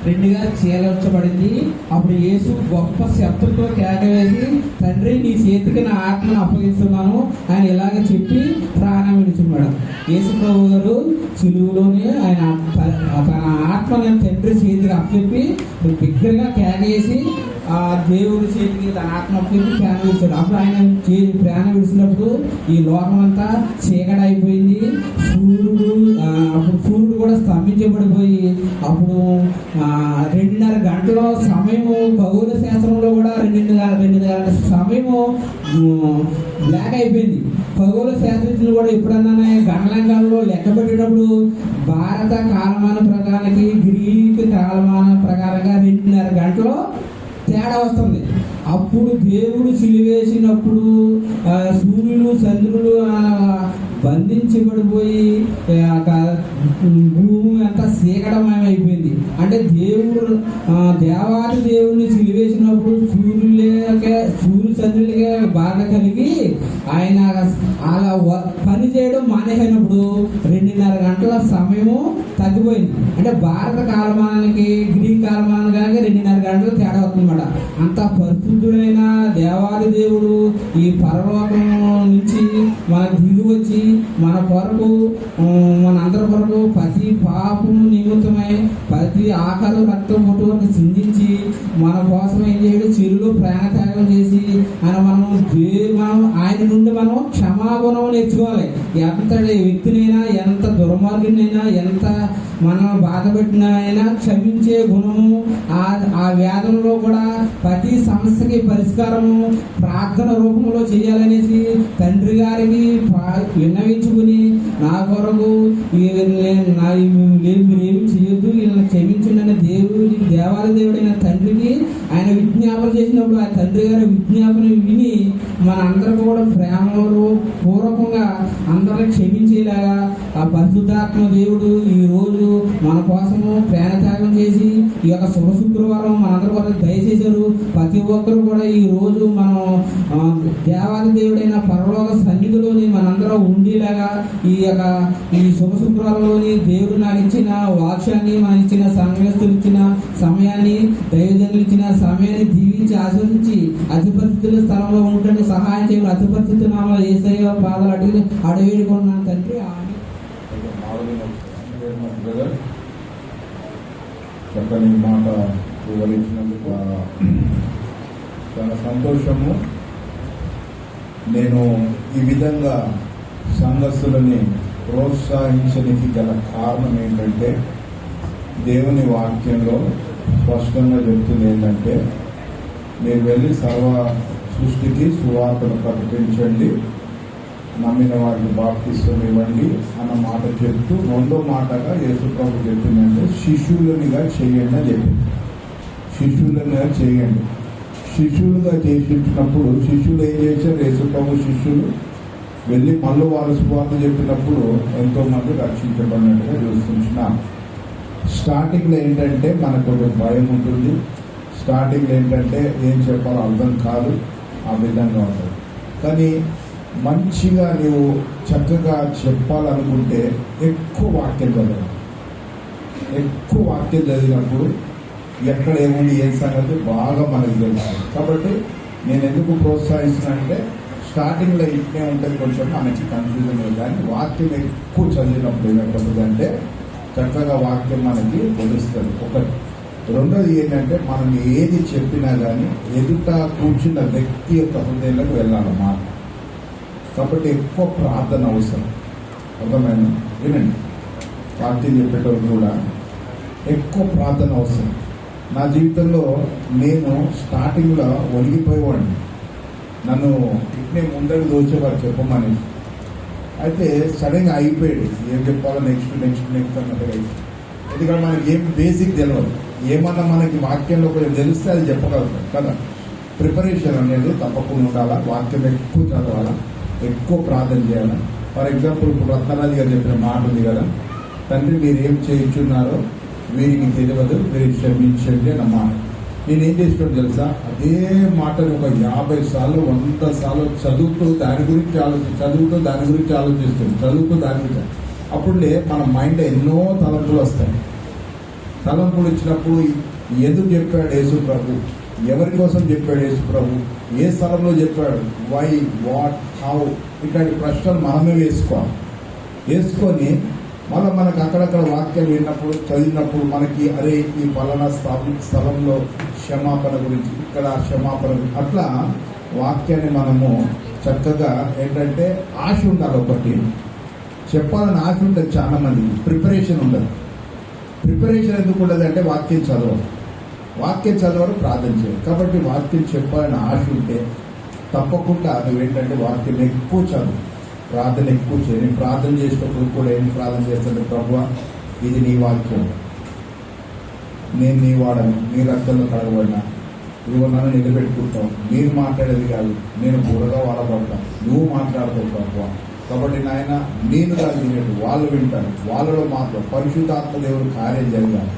2గా చీల్చబడింది. అప్పుడు యేసు గొప్ప శబ్దంతో కేక వేసి, తండ్రి నీ చేతికి నా ఆత్మను అప్పగిస్తున్నాను ఆయన ఇలాగ చెప్పి ప్రాణం విడిచున్నాడు. యేసు ప్రభు గారు సిలువలోనే ఆయన తన ఆత్మను తండ్రి చేతికి అప్పచెప్పి బిగ్గరగా కేక వేసి ఆ దేవుడి చేతికి తన ఆత్మ అప్పచెప్పి ప్రాణం విడిచాడు. అప్పుడు ఆయన ప్రాణం విడిచినప్పుడు ఈ లోకం అంతా చీకటి అయిపోయింది. అప్పుడు సూర్యుడు కూడా స్తంభించబడిపోయి, అప్పుడు 2.5 గంటల సమయము, ఖగోళ శాస్త్రంలో కూడా 2 గంటల సమయము బ్లాక్ అయిపోయింది. ఖగోళ శాస్త్రజ్ఞులు కూడా ఎప్పుడన్నా గణాంకాలలో లెక్క పెట్టేటప్పుడు భారత కాలమాన ప్రకారానికి గ్రీక్ కాలమాన ప్రకారంగా 2.5 గంటలు తేడా వస్తుంది. అప్పుడు దేవుడు సిలువేసినప్పుడు సూర్యులు చంద్రులు బంధించబడిపోయి భూమి అంతా చీకటమయమైపోయింది. అంటే దేవాది దేవుడిని సిలువేసినప్పుడు సూర్య చంద్రులకే బాధ కలిగి ఆయన అలా పని చేయడం మానేసినప్పుడు 2.5 గంటల సమయము తగ్గిపోయింది. అంటే భారత కాలమానానికి గ్రీక్ కాలమానానికి 2.5 గంటలు తేడా అవుతుందన్నమాట. అంత పరిశుద్ధుడైన దేవాది దేవుడు ఈ పరలోకం నుంచి మనకు దిగి వచ్చి మన కొరకు, మన అందరి కొరకు ప్రతి పాపం నిమిత్తమై ప్రతి ఆకలి రక్తం పుట్టు వరకు చిందించి మన కోసం ఏం చేయడు, చెరువులో ప్రాణత్యాగం చేసి మనం ఆయన నుండి మనం క్షమాగుణం నేర్చుకోవాలి. ఎంత వ్యక్తినైనా, ఎంత దుర్మార్గునైనా, ఎంత మనం బాధ పెట్టినైనా క్షమించే గుణము, ఆ వేదంలో కూడా ప్రతి సమస్యకి పరిష్కారము ప్రార్థన రూపంలో చేయాలనేసి తండ్రి గారికి విన్నవించుకుని, నా కొరకు మీరేమి చేయొద్దు, వీళ్ళని క్షమించండి దేవాది దేవుడైన తండ్రికి ఆయన విజ్ఞాపన చేసినప్పుడు ఆ తండ్రి గారి విజ్ఞాపన విని మన అందరూ కూడా ప్రేమలో పూర్వకంగా అందరిని క్షమించేలాగా ఆ పరిశుద్ధాత్మ దేవుడు ఈ రోజు మన కోసము ప్రాణత్యాగం చేసి ఈ యొక్క శుభ శుక్రవారం మనందరి కోసం దయచేశారు. ప్రతి ఒక్కరు కూడా ఈ రోజు మనం దేవాది దేవుడైన పరలోక సన్నిధిలోని మనందరం ఉండేలాగా ఈ శుభ శుక్రవారంలోని దేవుడు నాకు ఇచ్చిన వాక్యాన్ని, మనకి ఇచ్చిన సంఘస్థులు ఇచ్చిన సమయాన్ని, దైవజనులు ఇచ్చిన సమయాన్ని దీవించి ఆస్వాదించి అతి పరిస్థితుల స్థలంలో ఉంటుంటే సహాయం చేయమని అతి పరిస్థితులు యేసయ్య పాదాలు అడవేడుకున్నాను తండ్రి. చక్కని మాట వివరించినందుకు చాలా సంతోషము. నేను ఈ విధంగా సంఘస్థులని ప్రోత్సహించడానికి గల కారణం ఏంటంటే దేవుని వాక్యంలో స్పష్టంగా చెప్తుంది ఏంటంటే మీరు వెళ్ళి సర్వ సృష్టికి సువార్తను ప్రకటించండి, నమ్మిన వారికి బాప్తిస్వం ఇవ్వండి అన్న మాట చెప్తూ రెండో మాటగా యేసు ప్రభు చెప్పిందంటే శిష్యులనిగా చేయండి అని చెప్పింది. శిష్యులనిగా చేయండి. శిష్యులుగా చేసినప్పుడు శిష్యులు ఏం చేశారు? యేసు ప్రభు శిష్యులు వెళ్ళి మళ్ళీ వారు సువార్త చెప్పినప్పుడు ఎంతో మంది రక్షించబడినట్టుగా చూస్తున్నాం. స్టార్టింగ్లో ఏంటంటే మనకు కొంచెం భయం ఉంటుంది, స్టార్టింగ్లో ఏంటంటే ఏం చెప్పాలో అర్థం కాదు, ఆ విధంగా ఉంటుంది. కానీ మంచిగా నీవు చక్కగా చెప్పాలనుకుంటే ఎక్కువ వాక్యం చదవాలి. ఎక్కువ వాక్యం చదివినప్పుడు ఎక్కడ ఏముంది ఏ సంగతి బాగా మనకు తెలుస్తుంది. కాబట్టి నేను ఎందుకు ప్రోత్సహిస్తున్నానంటే స్టార్టింగ్లో ఇంటే ఉంటుంది, కొంచెం మనకి కన్ఫ్యూజన్, కానీ వాక్యం ఎక్కువ చదివినప్పుడు ఏమైపోతుందంటే చక్కగా వాక్యం మనకి తెలుస్తుంది. ఒకటి. రెండోది ఏంటంటే మనం ఏది చెప్పినా కానీ ఎదుట కూర్చున్న వ్యక్తి యొక్క హృదయంలోకి వెళ్ళాలన్నమాట. కాబట్టి ఎక్కువ ప్రార్థన అవసరం. అర్థమైన వినండి, వాక్యం చెప్పేటప్పుడు కూడా ఎక్కువ ప్రార్థన అవసరం. నా జీవితంలో నేను స్టార్టింగ్లో ఒలిగిపోయేవాడిని, నన్ను ఇట్నే ముందరికి దోచేవారు చెప్పమని. అయితే సడన్గా అయిపోయాడు, ఏం చెప్పాలో నెక్స్ట్ అన్నట్టుగా అయిపోయింది. ఎందుకంటే మనకి ఏం బేసిక్ తెలియదు, ఏమన్నా మనకి వాక్యంలో కొంచెం తెలిస్తే అది చెప్పగలుగుతాం కదా. ప్రిపరేషన్ అనేది తప్పకుండా ఉండాలా, వాక్యం ఎక్కువ చదవాలా, ఎక్కువ ప్రార్థన చేయాలి. ఫర్ ఎగ్జాంపుల్ ఇప్పుడు రత్నరాజు గారు చెప్పిన మాట ఉంది కదా, తండ్రి మీరు ఏం చేయించున్నారో వీరికి తెలియదు, మీరు క్షమించండి అన్న మాట. నేనేం చేసినాడు తెలుసా, అదే మాటను ఒక 50 సార్లు 100 సార్లు చదువుతూ దాని గురించి ఆలోచిస్తుంది. అప్పుడులే మన మైండ్ ఎన్నో తలంపులు వస్తాయి. తలంపులు వచ్చినప్పుడు ఎందుకు చెప్పాడు యేసు ప్రభు, ఎవరి కోసం చెప్పాడు యేసు ప్రభు, ఏ స్థలంలో చెప్పాడు, వై, వాట్, హౌ, ఇట్లాంటి ప్రశ్నలు మనమే వేసుకొని మళ్ళీ మనకు అక్కడక్కడ వాక్యాలు విన్నప్పుడు చదివినప్పుడు మనకి అరే ఈ పలానా స్థలంలో క్షమాపణ గురించి, ఇక్కడ క్షమాపణ గురించి, అట్లా వాక్యాన్ని మనము చక్కగా ఏంటంటే ఆశ ఉండాలి. ఒకటి చెప్పాలని ఆశ ఉంటుంది చాలా మందికి, ప్రిపరేషన్ ఉండదు. ప్రిపరేషన్ ఎందుకు ఉండదు అంటే వాక్యం చదవరు, ప్రార్థన చేయరు. కాబట్టి వాక్యం చెప్పాలని ఆశ ఉంటే తప్పకుండా నువ్వేంటంటే వాక్యం ఎక్కువ చదువు, ప్రార్థన ఎక్కువ చేయి. నేను ప్రార్థన చేసినప్పుడు కూడా ఏం ప్రార్థన చేస్తాను, ప్రభువా ఇది నీ వాక్యం, నేను నీ వాడను, నీ రక్తంలో కడగబడినా, నువ్వు నన్ను నిలబెట్టుకుంటావు, మీరు మాట్లాడేది కాదు, నేను బుర్రగా వాడబడతాను, నువ్వు మాట్లాడుతావు ప్రభువా. కాబట్టి నాయన నేను కాదు వినేది, వాళ్ళు వింటారు, వాళ్ళలో మాత్రం పరిశుద్ధాత్మ దేవుడు కార్యం జరగాలి.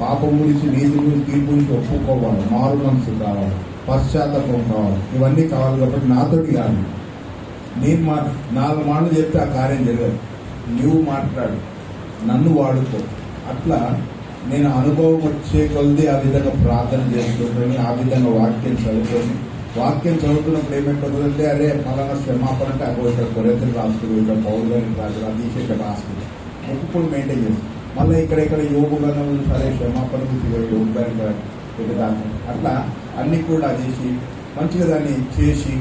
పాపం గురించి, నీతి గురించి, తీర్పు గురించి ఒప్పుకోవాలి, మారు మనసు కావాలి, పశ్చాత్తాపం కావాలి, ఇవన్నీ కావాలి. కాబట్టి నాతోటి కాదు, నేను 4 మాటలు చెప్తే ఆ కార్యం జరగదు, నువ్వు మాట్లాడు, నన్ను వాడుకో. అట్లా నేను అనుభవం వచ్చే కొద్ది ఆ విధంగా ప్రార్థన చేసుకుంటాను, ఆ విధంగా వాక్యం చదువుతున్నప్పుడు ఏమైపోతుందంటే అరే ఫలానా క్షమాపణ అంటే అక్కడ కొరెతలు రాసుకుని, ఇక్కడ పౌరు గారికి రాసుకుని, అదీష్ ఇక్కడ రాసుకుని ఒప్పుకొని మెయింటైన్ చేస్తాను. మళ్ళీ ఇక్కడ యోగులను సరే క్షమాపణ యోగు గారికి ఇక్కడ అట్లా అన్ని కూడా చేసి మంచిగా దాన్ని చేసి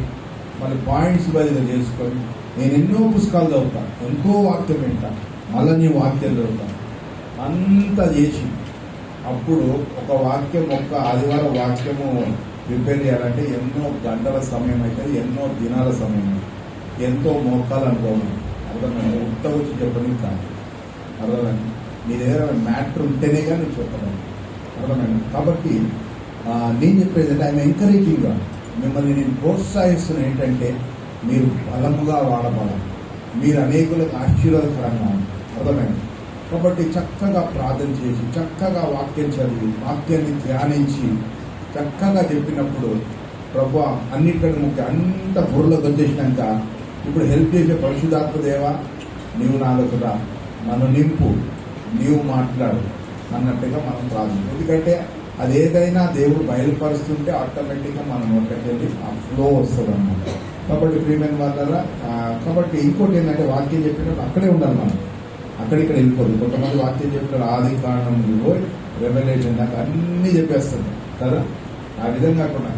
మళ్ళీ పాయింట్స్ బదిలీ చేసుకొని నేను ఎన్నో పుస్తకాలు చదువుతాను, ఎంతో వాక్యం వింటాను, మళ్ళీ నీ వాక్యం చదువుతాను, అంతా చేసి అప్పుడు ఒక వాక్యం, ఒక్క ఆదివారం వాక్యము ప్రిపేర్ చేయాలంటే ఎన్నో గంటల సమయం అవుతుంది, ఎన్నో దినాల సమయం అవుతుంది, ఎంతో మోకాలు అనుకోవాలి. అర్థమైంది, ఉత్త వచ్చి చెప్పడానికి కాదు, అర్థమైంది. నీ దగ్గర మ్యాటర్ ఉంటేనే కానీ చెప్పడం, అర్థమైంది. కాబట్టి నేను చెప్పేది అంటే ఆయన ఎంకరేజింగ్గా మిమ్మల్ని నేను ప్రోత్సహిస్తున్న ఏంటంటే మీరు బలముగా వాడబడాలి, మీరు అనేకులకు ఆశీర్వాదకరంగా ఉంది, అర్థమైంది. కాబట్టి చక్కగా ప్రార్థన చేసి, చక్కగా వాక్యం చదివి, వాక్యాన్ని ధ్యానించి చక్కగా చెప్పినప్పుడు ప్రభువా అన్నిటికంటే ముఖ్యం అంత బుర్రలోకి వచ్చేసినాక ఇప్పుడు హెల్ప్ చేసే పరిశుద్ధాత్మ దేవా నీవు నాలోకి రా, నన్ను నింపు, నీవు మాట్లాడు అన్నట్టుగా మనం ప్రార్థన. ఎందుకంటే అది ఏదైనా దేవుడు బయలుపరుస్తుంటే ఆటోమేటిక్గా మనం ఒకటి ఆ ఫ్లో వస్తుంది అన్నమాట. కాబట్టి ప్రియమైన వాళ్ళ కాబట్టి ఇంకోటి ఏంటంటే వాక్యం చెప్పినప్పుడు అక్కడే ఉండాలి మనం, అక్కడిక్కడ వెళ్ళిపోదు. కొంతమంది వాక్యం చెప్పినారు ఆది కారణం రెవల్యూషన్ నాకు అన్నీ చెప్పేస్తుంది కదా, ఆ విధంగా కాకుండా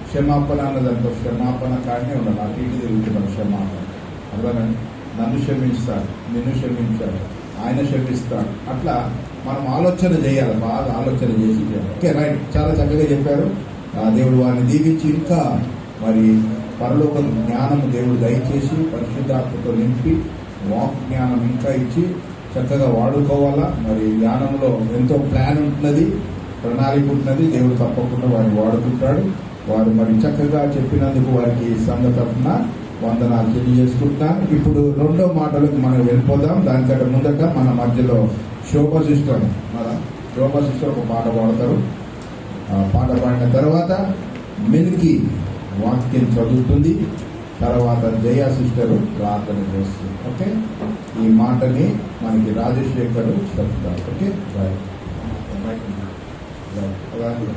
క్షమాపణ అన్నదంతా క్షమాపణ కాడనే ఉండాలి, అటు ఇటు తిరుగుతున్నాం క్షమాపణ, అర్థమైంది. నన్ను క్షమిస్తాడు, నిన్ను క్షమించాడు, ఆయన క్షమిస్తాడు. అట్లా మనం ఆలోచన చేయాలి, బాగా ఆలోచన చేసి చేయాలి. ఓకే, రైట్, చాలా చక్కగా చెప్పారు. దేవుడు వారిని దీవించి ఇంకా మరి పరలోక జ్ఞానము దేవుడు దయచేసి పరిశుద్ధాత్మతో నింపి వాక్ జ్ఞానం ఇంకా ఇచ్చి చక్కగా వాడుకోవాలా. మరి జ్ఞానంలో ఎంతో ప్లాన్ ఉంటున్నది, ప్రణాళిక ఉంటున్నది. దేవుడు తప్పకుండా వారిని వాడుకుంటాడు. వారు మరి చక్కగా చెప్పినందుకు వారికి సంఘ తరఫున వందనాలు తెలియజేసుకుంటున్నాను. ఇప్పుడు రెండో మాటలకు మనం వెళ్ళిపోదాం. దానికంటే ముందట మన మధ్యలో శోభ సిస్టర్ ఒక పాట పాడతారు. పాట పాడిన తర్వాత మిల్కి వాక్యం చదువుతుంది. తర్వాత జయ సిస్టర్ ప్రార్థన చేస్తుంది. ఓకే, ఈ మాటని మనకి రాజశేఖర్ చెప్తారు. ఓకే, అలాగే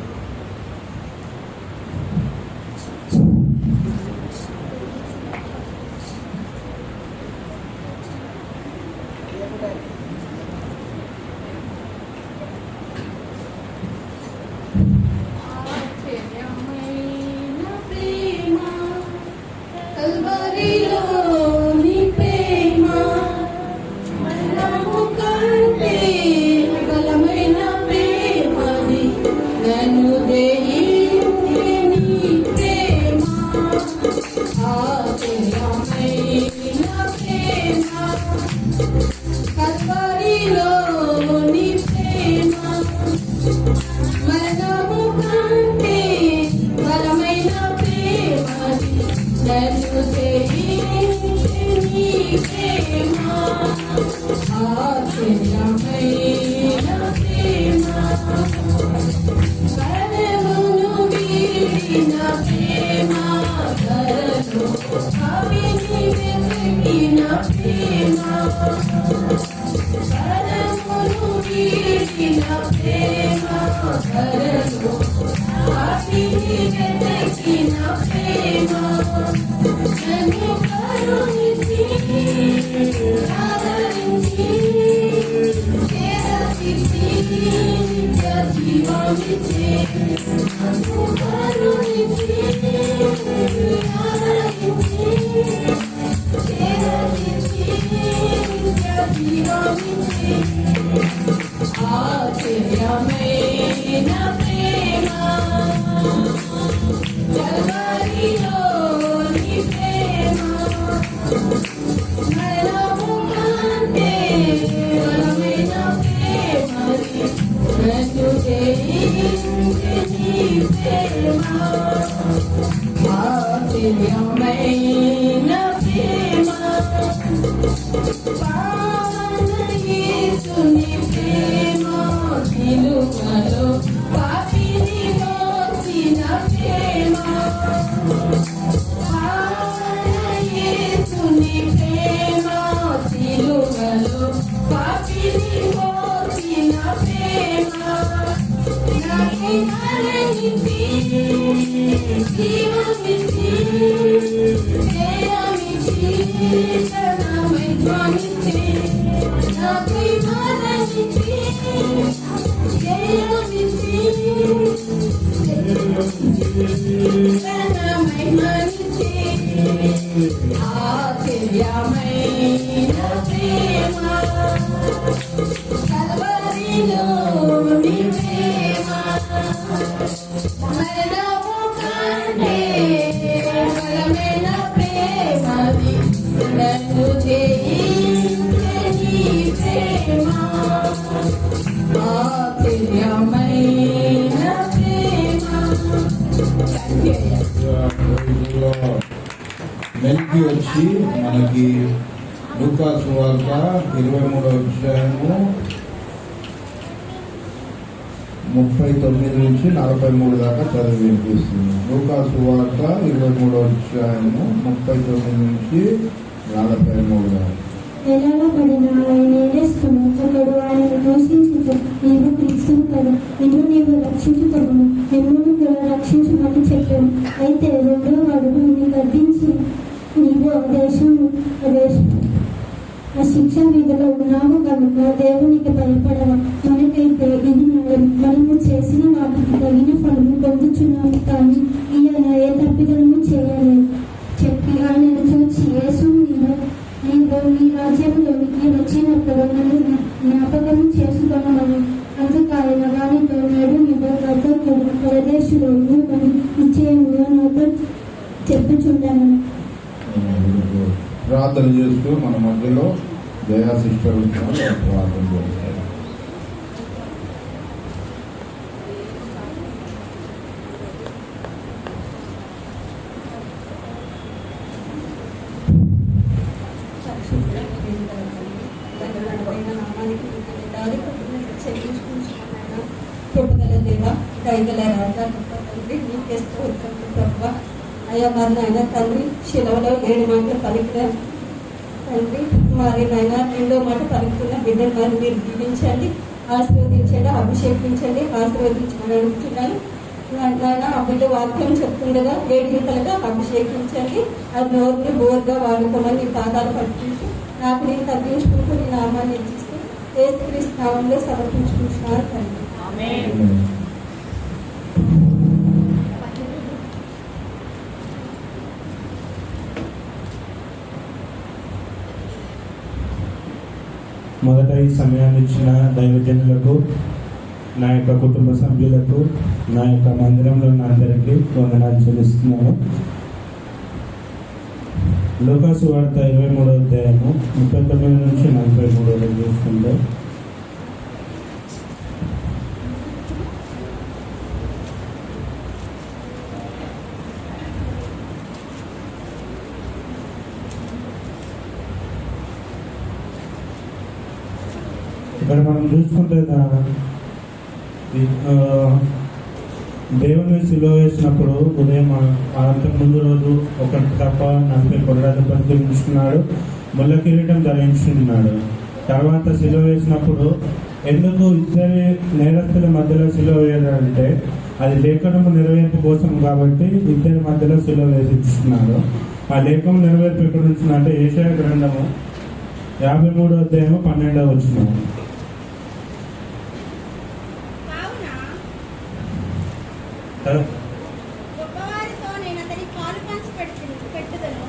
మెల్కి వచ్చి మనకి లూకా సువార్త 23వ అధ్యాయము 39 నుంచి 43 దాకా చదివి వినిపిస్తుంది. లూకా సువార్త 23వ అధ్యాయము 39 నుంచి 43 దాకా. ఎలాగో పడిన ఆయన ఏడుస్తును ఒకడు ఆయనను దూషించుచు నీవు క్రీస్తువు కదా, నీవు రక్షించుకోను, మిమ్మల్ని కూడా రక్షించమని చెప్పాను. అయితే రెండో వాడు నిన్ను గద్దించి నీవు ఆ శిక్షా విధిలో ఉన్నావు కనుక దేవునికి భయపడవ. మనకైతే ఇది న్యాయం, మనము చేసిన వాటికి తగిన ఫలము పొందుచున్నాము, కానీ ఈయన ఏ తప్పిదము చేయలేదు చెప్పి ఆయనను చూచి యేసు నీవు కాలంలో నీ రాజ్యంలోనికి వచ్చినప్పుడు నన్ను జ్ఞాపకం చేసుకొనమని అందుకాయన వారితో నేడు నీ వద్దకు పరదేశులు ఇచ్చేయముగా నాతో చెప్పుచుండను. ప్రార్థన చేస్తూ మన మధ్యలో జయా సిస్టర్ ఉన్నారు, ప్రార్థన చేస్తారు. కృపగల దేవ, దయగల రాజా, తండ్రి నీకే స్తోత్రం ప్రభువా. అయ్యా మరి నాయన తండ్రి శిలవలో 7 మాటలు పలికిన తండ్రి, మరి నాయన 2వ మాట పలుకుతున్న బిడ్డను మరి మీరు దీవించండి, ఆశీర్వదించండి, అభిషేకించండి, ఆశీర్వదించమని అడుగుతున్నాను. నాయన ఆ బిడ్డ వాక్యం చెప్తుండగా 7 గంటలుగా అభిషేకించండి, అది నోరుని బోర్గా వాడుకోమని నీ పాదాలు పట్టించి నాకు నేను తగ్గించుకుంటూ నీ నామాన్ని ఇచ్చిస్తూ యేసుక్రీస్తు నామంలో సమర్పించుకుంటున్నారు తండ్రి. మొదట ఈ సమయాన్ని ఇచ్చిన దైవజనులకు, నా యొక్క కుటుంబ సభ్యులకు, నా యొక్క మందిరంలో ఉన్న అందరికీ వందనాలు చెల్లిస్తున్నాను. లూకాసు వార్త 23వ అధ్యాయము 39 నుంచి 43 చూసుకుంటే, ఇక్కడ మనం చూసుకుంటే దేవుని సిలువ వేసినప్పుడు ఉదయం అంతకు ముందు రోజు ఒకటి తప్ప 40 కొరడాలు పరిశీలించుకున్నాడు, ముళ్ళ కిరీటం ధరించుకున్నాడు. తర్వాత సిలువ వేసినప్పుడు ఎందుకు ఇద్దరి నేరస్తుల మధ్యలో సిలువ వేయాలంటే అది లేఖనము నెరవేర్పు కోసం కాబట్టి ఇద్దరి మధ్యలో సిలువ వేసించుకున్నాడు. ఆ లేఖనం నెరవేర్పు ఎక్కడ ఉంటుందంటే యెషయా గ్రంథము 53వ అధ్యాయము 12వ వచనం. గొప్పవారితో నేను అతని పాలు పంచి పెట్టుదను,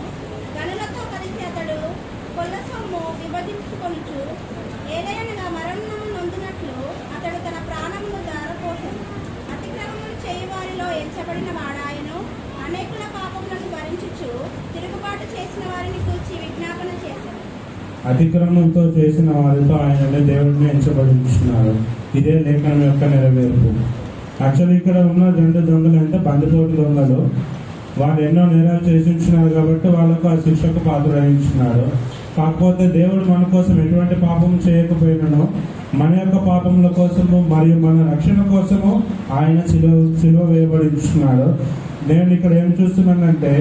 గనులతో కలిసి అతడు కొల్ల సొమ్ము విభజించుకొనుచు, ఏదైనా మరణము నొందినట్లు అతడు తన ప్రాణమును ధారపోసెను. అతిక్రమములు చేయువారిలో ఎంచబడిన వాడాయను, అనేకుల పాపములను భరించుచు తిరుగుబాటు చేసిన వారిని కూర్చి విజ్ఞాపన చేశాను. అతిక్రమంతో చేసిన వారితో ఆయన దేవుడిని ఎంచబడించున్నారు. ఇదే లేఖనం యొక్క నెరవేర్పు. యాక్చువల్లీ ఇక్కడ ఉన్న 2 దొంగలు అంటే బందిపోటు దొంగలు. వాళ్ళు ఎన్నో నేరాలు చేసి ఉంటున్నారు కాబట్టి వాళ్ళకు ఆ శిక్షకు పాత్రయించున్నారు. కాకపోతే దేవుడు మన కోసం ఎటువంటి పాపం చేయకపోయినను మన యొక్క పాపముల కోసము మరియు మన రక్షణ కోసము ఆయన సిలువ వేయబడించున్నాడు. నేను ఇక్కడ ఏం చూస్తున్నానంటే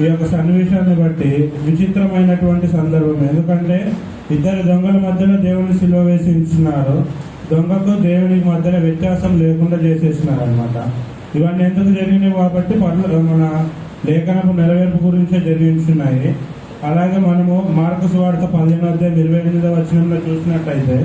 ఈ యొక్క సన్నివేశాన్ని బట్టి విచిత్రమైనటువంటి సందర్భం. ఎందుకంటే ఇద్దరు దొంగల మధ్యలో దేవుని సిలువ వేసి ఉంచున్నారు. దొంగకు దేవునికి మధ్యలో వ్యత్యాసం లేకుండా చేసేసినారు అనమాట. ఇవన్నీ ఎందుకు జరిగినాయి కాబట్టి మన లేఖనపు నెరవేర్పు గురించే జరిగించున్నాయి. అలాగే మనము మార్కు సువార్త 15వ అధ్యాయం 28వ వచనంలో చూసినట్టయితే,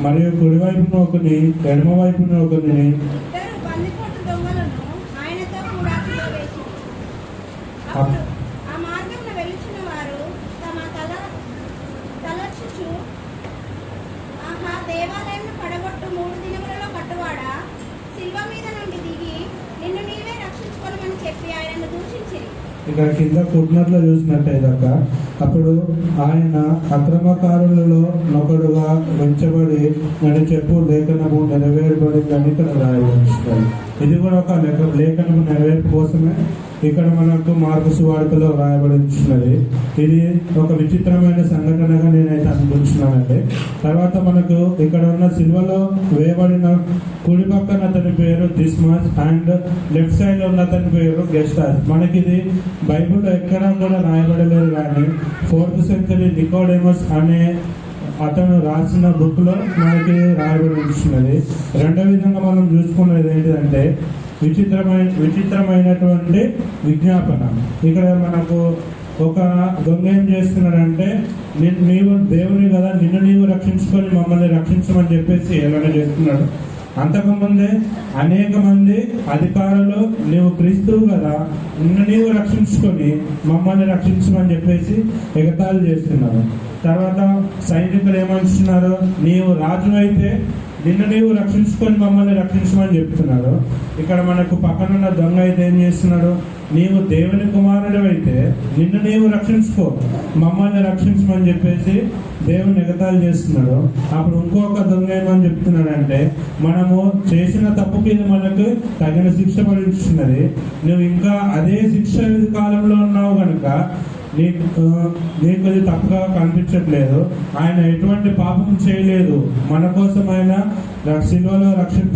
మరియు కుడివైపున ఒకరిని ఎడమ వైపున ఒకరిని ఇద్దరు బందిపోటు దొంగలను ఆయనతో కూడా సిలువ వేసిరి. అప్పుడు ఆ మార్గంలో వెలుచున్న వారు తమ తలచుచు, ఆహా, దేవాలయంను పడగొట్టు 3 దినములలో కట్టువాడా, సిలువ మీద నుండి దిగి నిన్ను నీవే రక్షించుకోనమని చెప్పి ఆయనను దూషించిరి. ఇక్కడ కింద కుట్నట్లో చూసినట్టయితే అప్పుడు ఆయన అక్రమకారులలో నొకడుగా వెంచబడి అని చెప్పు లేఖనము నెరవేర్పడిందని ఇక్కడ రాయబడుతుంది. ఇది కూడా ఒక లేఖనము నెరవేర్పు కోసమే ఇక్కడ మనకు మార్కు సువార్తలో రాయబడించినది. ఇది ఒక విచిత్రమైన సంఘటనగా నేనైతే అనుకుంటున్నానండి. తర్వాత మనకు ఇక్కడ ఉన్న సిల్వలో వేయబడిన కుడి పక్కన అతని పేరు దిస్మాస్ అండ్ లెఫ్ట్ సైడ్ లో ఉన్న అతని పేరు గెస్టాస్. మనకి ఇది బైబిల్లో ఎక్కడా కూడా రాయబడలేదు, కానీ 4th century నికోడెమస్ అనే అతను రాసిన బుక్ లో మనకి రాయబడి ఉంటున్నది. రెండో విధంగా మనం చూసుకునేది ఏంటిదంటే విచిత్రమైనటువంటి విజ్ఞాపన. ఇక్కడ మనకు ఒక దొంగ ఏం చేస్తున్నాడంటే నీవు దేవుని కదా, నిన్ను నీవు రక్షించుకొని మమ్మల్ని రక్షించమని చెప్పేసి ఏమైనా చేస్తున్నాడు. అంతకుముందే అనేక మంది అధికారులు నీవు క్రీస్తువు కదా, నిన్ను నీవు రక్షించుకొని మమ్మల్ని రక్షించమని చెప్పేసి ఎగతాళి చేస్తున్నారు. తర్వాత సైనికులు ఏమంటున్నారు, నీవు రాజు అయితే నిన్ను నీవు రక్షించుకొని మమ్మల్ని రక్షించమని చెప్తున్నారు. ఇక్కడ మనకు పక్కనున్న దొంగ అయితే ఏం చేస్తున్నాడు, నీవు దేవుని కుమారుడు అయితే నిన్ను నీవు రక్షించుకో, మమ్మల్ని రక్షించమని చెప్పేసి దేవుని ఎగతాళి చేస్తున్నాడు. అప్పుడు ఇంకొక దొంగ ఏమని చెప్తున్నాడంటే, మనము చేసిన తప్పుకి మనకు తగిన శిక్ష పడిస్తున్నది, నువ్వు ఇంకా అదే శిక్ష కాలంలో ఉన్నావు కనుక నీకు అది తప్పుగా కనిపించట్లేదు. ఆయన ఎటువంటి పాపం చేయలేదు, మన కోసం ఆయన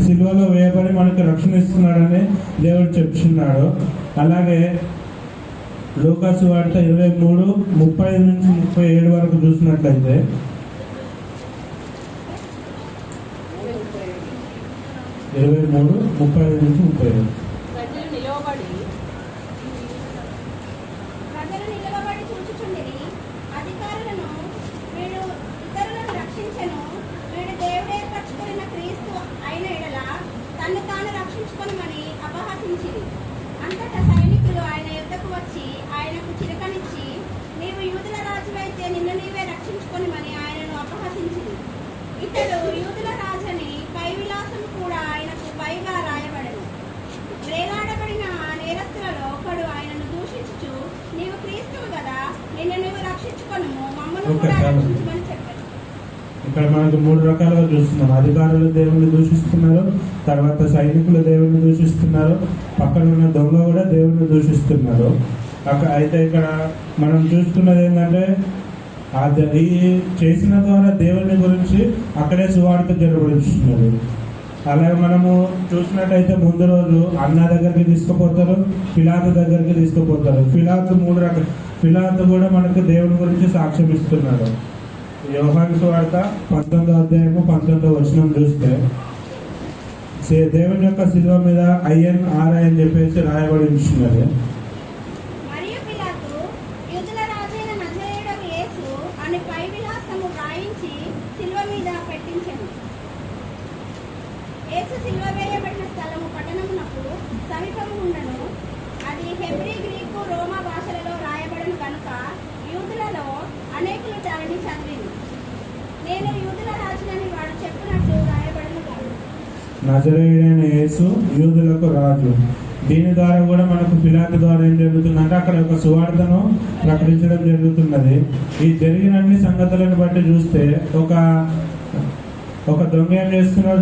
సిలువలో వేయబడి మనకు రక్షణ ఇస్తున్నాడని దేవుడు చెప్తున్నాడు. అలాగే లూకా సువార్త 23:30 నుంచి 37 వరకు చూసినట్లయితే, ప్రజలు నిలవబడి చూచుచుండిరి. అధికారులను, వీడు ఇతరులను రక్షించెను, వీడు దేవుడు ఏర్పరచుకున్న క్రీస్తు అయిన ఎడల తన్ను తాను రక్షించుకొనుమని అపహసించిరి. అంతటా సైనికులు ఆయన యుద్ధకు వచ్చి ఆయనకు చిరకనిచ్చి, నీవు యూదుల రాజువైతే నిన్ను నీవే రక్షించుకొనుమని ఆయనను అపహసించిరి. ఇతడు యూదుల రాజని పై విలాసం కూడా ఆయనకు పైగా రాయబడెను. వేలాడబడిన ఆ నేరస్తులలో ఒకడు ఆయనను దూషించుచు, నీవు క్రీస్తువు కదా, నిన్ను నువ్వు రక్షించుకొనుము, మమ్మల్ని కూడా రక్షించమని చెప్పాడు. ఇక్కడ మనకు 3 రకాలుగా చూస్తున్నాం. అధికారులు దేవుని దూషిస్తున్నారు, తర్వాత సైనికులు దేవుని దూషిస్తున్నారు, పక్కన ఉన్న దొంగ కూడా దేవుని దూషిస్తున్నారు. అయితే ఇక్కడ మనం చూస్తున్నది ఏంటంటే, ఈ చేసిన ద్వారా దేవుని గురించి అక్కడే సువార్త జరపడుతున్నారు. అలాగే మనము చూసినట్టయితే ముందు రోజు అన్న దగ్గరికి తీసుకుపోతారు, పిలాతు దగ్గరికి తీసుకుపోతారు. పిలాతు కూడా మనకు దేవుని గురించి సాక్ష్యం ఇస్తున్నాడు. యోహాను సువార్త 19వ అధ్యాయము 19వ వచనం చూస్తే, దేవుని యొక్క శిలువ మీద INRI అని చెప్పేసి రాయబడి ఉంటున్నది. మరియు పిలాతు యూదుల రాజైన నజరేయుడగు యేసు అని పై విలాసము రాయించి శిలువ మీద పెట్టించెను. యేసు శిలువ వేయబడిన స్థలము పట్టణమునకు సమీపము ఉండను. అది హెబ్రీ, గ్రీకు, రోమా భాషలలో రాయబడను కనుక యూదులలో అనేకులు దానిని చదివింది. నేను యూదుల రాజునని వాడు చెప్పినట్లు రాయబడను కాదు. నజరేయుడైన యేసు యూదులకు రాజు. దీని ద్వారా కూడా మనకు పిలాతు ద్వారా ఏం జరుగుతుందంటే, అక్కడ ఒక సువార్తను ప్రకటించడం జరుగుతున్నది. ఈ జరిగిన అన్ని సంగతులను బట్టి చూస్తే ఒక దొంగ ఏం చేస్తున్నాడు,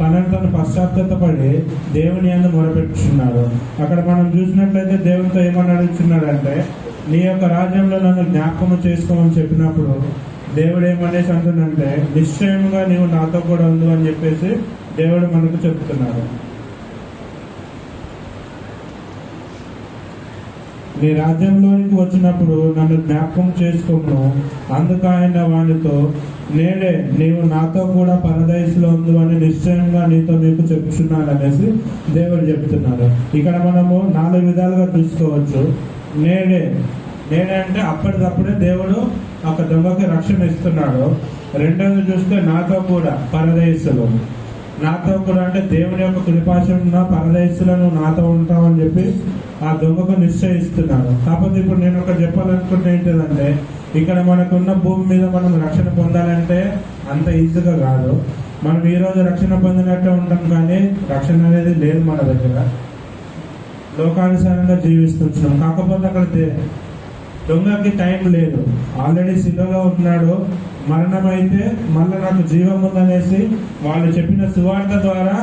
తనను తను పశ్చాత్తాపడి దేవుని యందు మొరపెట్టుచున్నాడు. అక్కడ మనం చూసినట్లయితే దేవునితో ఏమని అడుగుతున్నాడంటే, నీ యొక్క రాజ్యంలో నన్ను జ్ఞాపకం చేసుకోమని చెప్పినప్పుడు దేవుడు ఏమనేసి అంటుందంటే, నిశ్చయంగా నీవు నాతో కూడా ఉంది అని చెప్పేసి దేవుడు మనకు చెప్తున్నాడు. నీ రాజ్యంలోనికి వచ్చినప్పుడు నన్ను జ్ఞాపకం చేసుకోను. అందుకు ఆయన వానితో, నేడే నీవు నాతో కూడా పరదైసులో ఉంది అని నిశ్చయంగా మీకు చెప్తున్నాను అనేసి దేవుడు చెప్తున్నారు. ఇక్కడ మనము 4 విధాలుగా చూసుకోవచ్చు. నేడే అంటే అప్పటికప్పుడే దేవుడు ఒక దొంగకి రక్షణ ఇస్తున్నాడు. రెండవది చూస్తే నాతో కూడా పరదైసులు. నాతో కూడా అంటే దేవుని యొక్క కృపాశం పరదైసులను నాతో ఉంటామని చెప్పి ఆ దొంగకు నిశ్చయిస్తున్నాడు. కాకపోతే ఇప్పుడు నేను ఒకటి చెప్పాలనుకుంటే ఏంటిదంటే, ఇక్కడ మనకున్న భూమి మీద మనం రక్షణ పొందాలంటే అంత ఈజీగా కాదు. మనం ఈ రోజు రక్షణ పొందినట్టే ఉంటాం, కానీ రక్షణ అనేది లేదు మన దగ్గర. లోకానుసారంగా జీవిస్తున్నాం. కాకపోతే అక్కడ దొంగకి టైం లేదు, ఆల్రెడీ శిలలో ఉన్నాడు. మరణం అయితే మళ్ళీ నాకు జీవం ఉందనేసి వాళ్ళు చెప్పిన సువార్త ద్వారా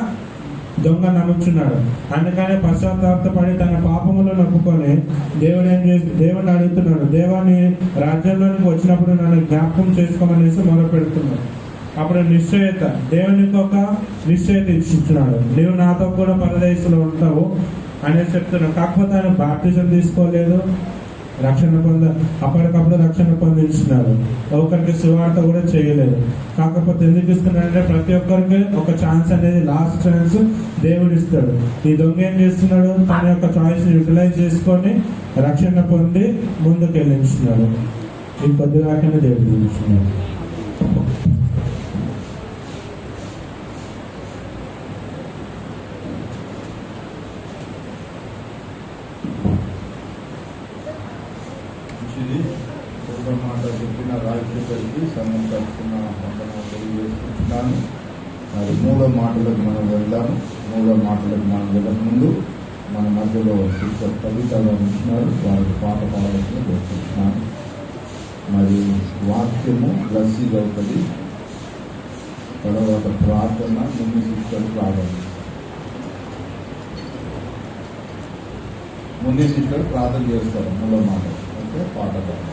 దొంగ నమ్ముచున్నాడు. అందుకనే పశ్చాత్తాపడి తన పాపములను ఒప్పుకొని దేవుని అడుగుతున్నాడు, దేవాన్ని రాజ్యంలోనికి వచ్చినప్పుడు నన్ను జ్ఞాపకం చేసుకోమనేసి మొదలు పెడుతున్నాడు. అప్పుడు నిశ్చయత, దేవునికి ఒక నిశ్చయత ఇచ్చిస్తున్నాడు, నీవు నాతో కూడా పరదేశంలో ఉంటావు అనేసి చెప్తున్నాడు. కాకపోతే ఆయన బాప్టిజం తీసుకోలేదు, అప్పటికప్పుడు రక్షణ పొందించినారు. ఒకరికి సువార్త కూడా చేయలేదు. కాకపోతే ఎందుకు ఇస్తున్నాడంటే ప్రతి ఒక్కరికి ఒక ఛాన్స్ అనేది, లాస్ట్ ఛాన్స్ దేవుడు ఇస్తాడు. ఈ దొంగ ఏం చేస్తున్నాడు, తన యొక్క చాయిస్ యూటిలైజ్ చేసుకొని రక్షణ పొంది ముందుకు వెళ్ళించున్నాడు. ఈ కొద్ది వాక్యాన్ని దేవుడు దీవించున్నాడు. మాట చెప్పిన రాజశేఖర్కి సంఘం తరఫున వందనాలు తెలియజేస్తున్నాను. మరి మూడో మాటలకు మనం వెళ్దాము. మూడో మాటలకు మనం వెళ్ళక ముందు మన మధ్యలో సిస్టర్ కవిత ఉంటున్నారు. వారికి పాట పాడాలని కోరుకుంటున్నాను. మరి వాక్యము బ్లెస్సింగ్ అవుతుంది. తర్వాత ప్రార్థన ముందు సిస్టర్ రావాలి. ముందు సిస్టర్ ప్రార్థన చేస్తారు. మూడో మాట అంటే పాట పాడాలి.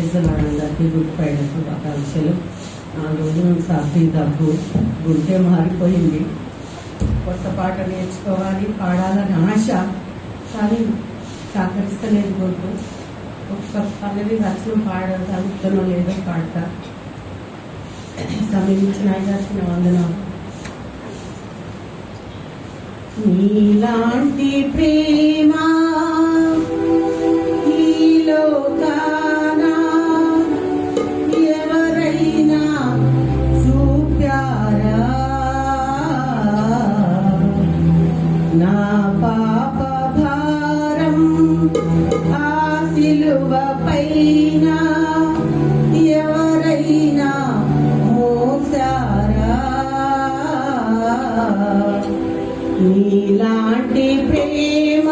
అందరికీ గుడ్ ఫ్రైడే శుభాకాంక్షలు. 4 రోజుల నుంచి సర్ది దగ్గు, గుండె మారిపోయింది. కొత్త పాట నేర్చుకోవాలి, పాడాలని ఆశ, కానీ సహకరిస్తలేదు గొంతు. ఒక్క పల్లవి రచన పాడగలుగుతానో లేదో పాడతా. సమీపించిన ఆయన వందనాలు. నీలాంటి ప్రేమ నా పాప భారం ఆ సిలువ పైన ఎవరైనా మోసారా? నీలాంటి ప్రేమ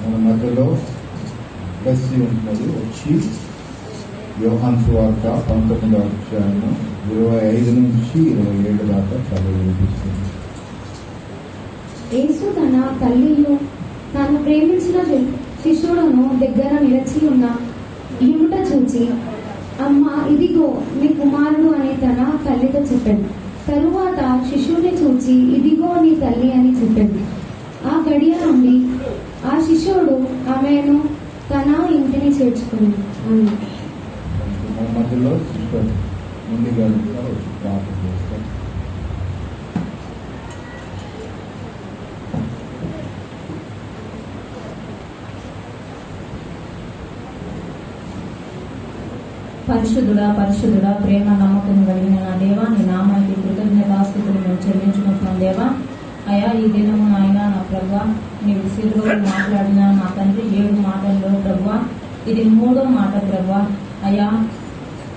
మన మధ్యలో బస్సి ఉంటుంది వచ్చి యోహాను సువార్త 19వ అధ్యాయం 25 నుంచి 27 దాకా చదువు వినిపిస్తుంది. యేసు తన తల్లియు తాను ప్రేమించిన శిష్యుడును దగ్గర నిలిచి ఉన్న ఈముట చూచి, అమ్మ ఇదిగో నీ కుమారుడు అని తన తల్లితో చెప్పాడు. తరువాత శిష్యుడిని చూచి, ఇదిగో నీ తల్లి అని చెప్పాడు. ఆ గడియ నుండి ఆ శిష్యుడు ఆమెను తన ఇంటిని చేర్చుకున్నాడు. మన మధ్యలో సిస్టర్ ముందుగా వచ్చి ప్రార్థన చేస్తారు. పరిశుద్ధుడా ప్రేమ నమ్మకం కలిగిన నా దేవా, నీ నామానికి కృతజ్ఞతాస్తుతులు మేము చెల్లించుకుంటున్నాం దేవా. అయా ఈ దినము ఆయన నా ప్రభువా, నీవు సిలువలో మాట్లాడిన నా తండ్రి 7 మాటల్లో ప్రభువా ఇది 3వ మాట ప్రభువా. అయా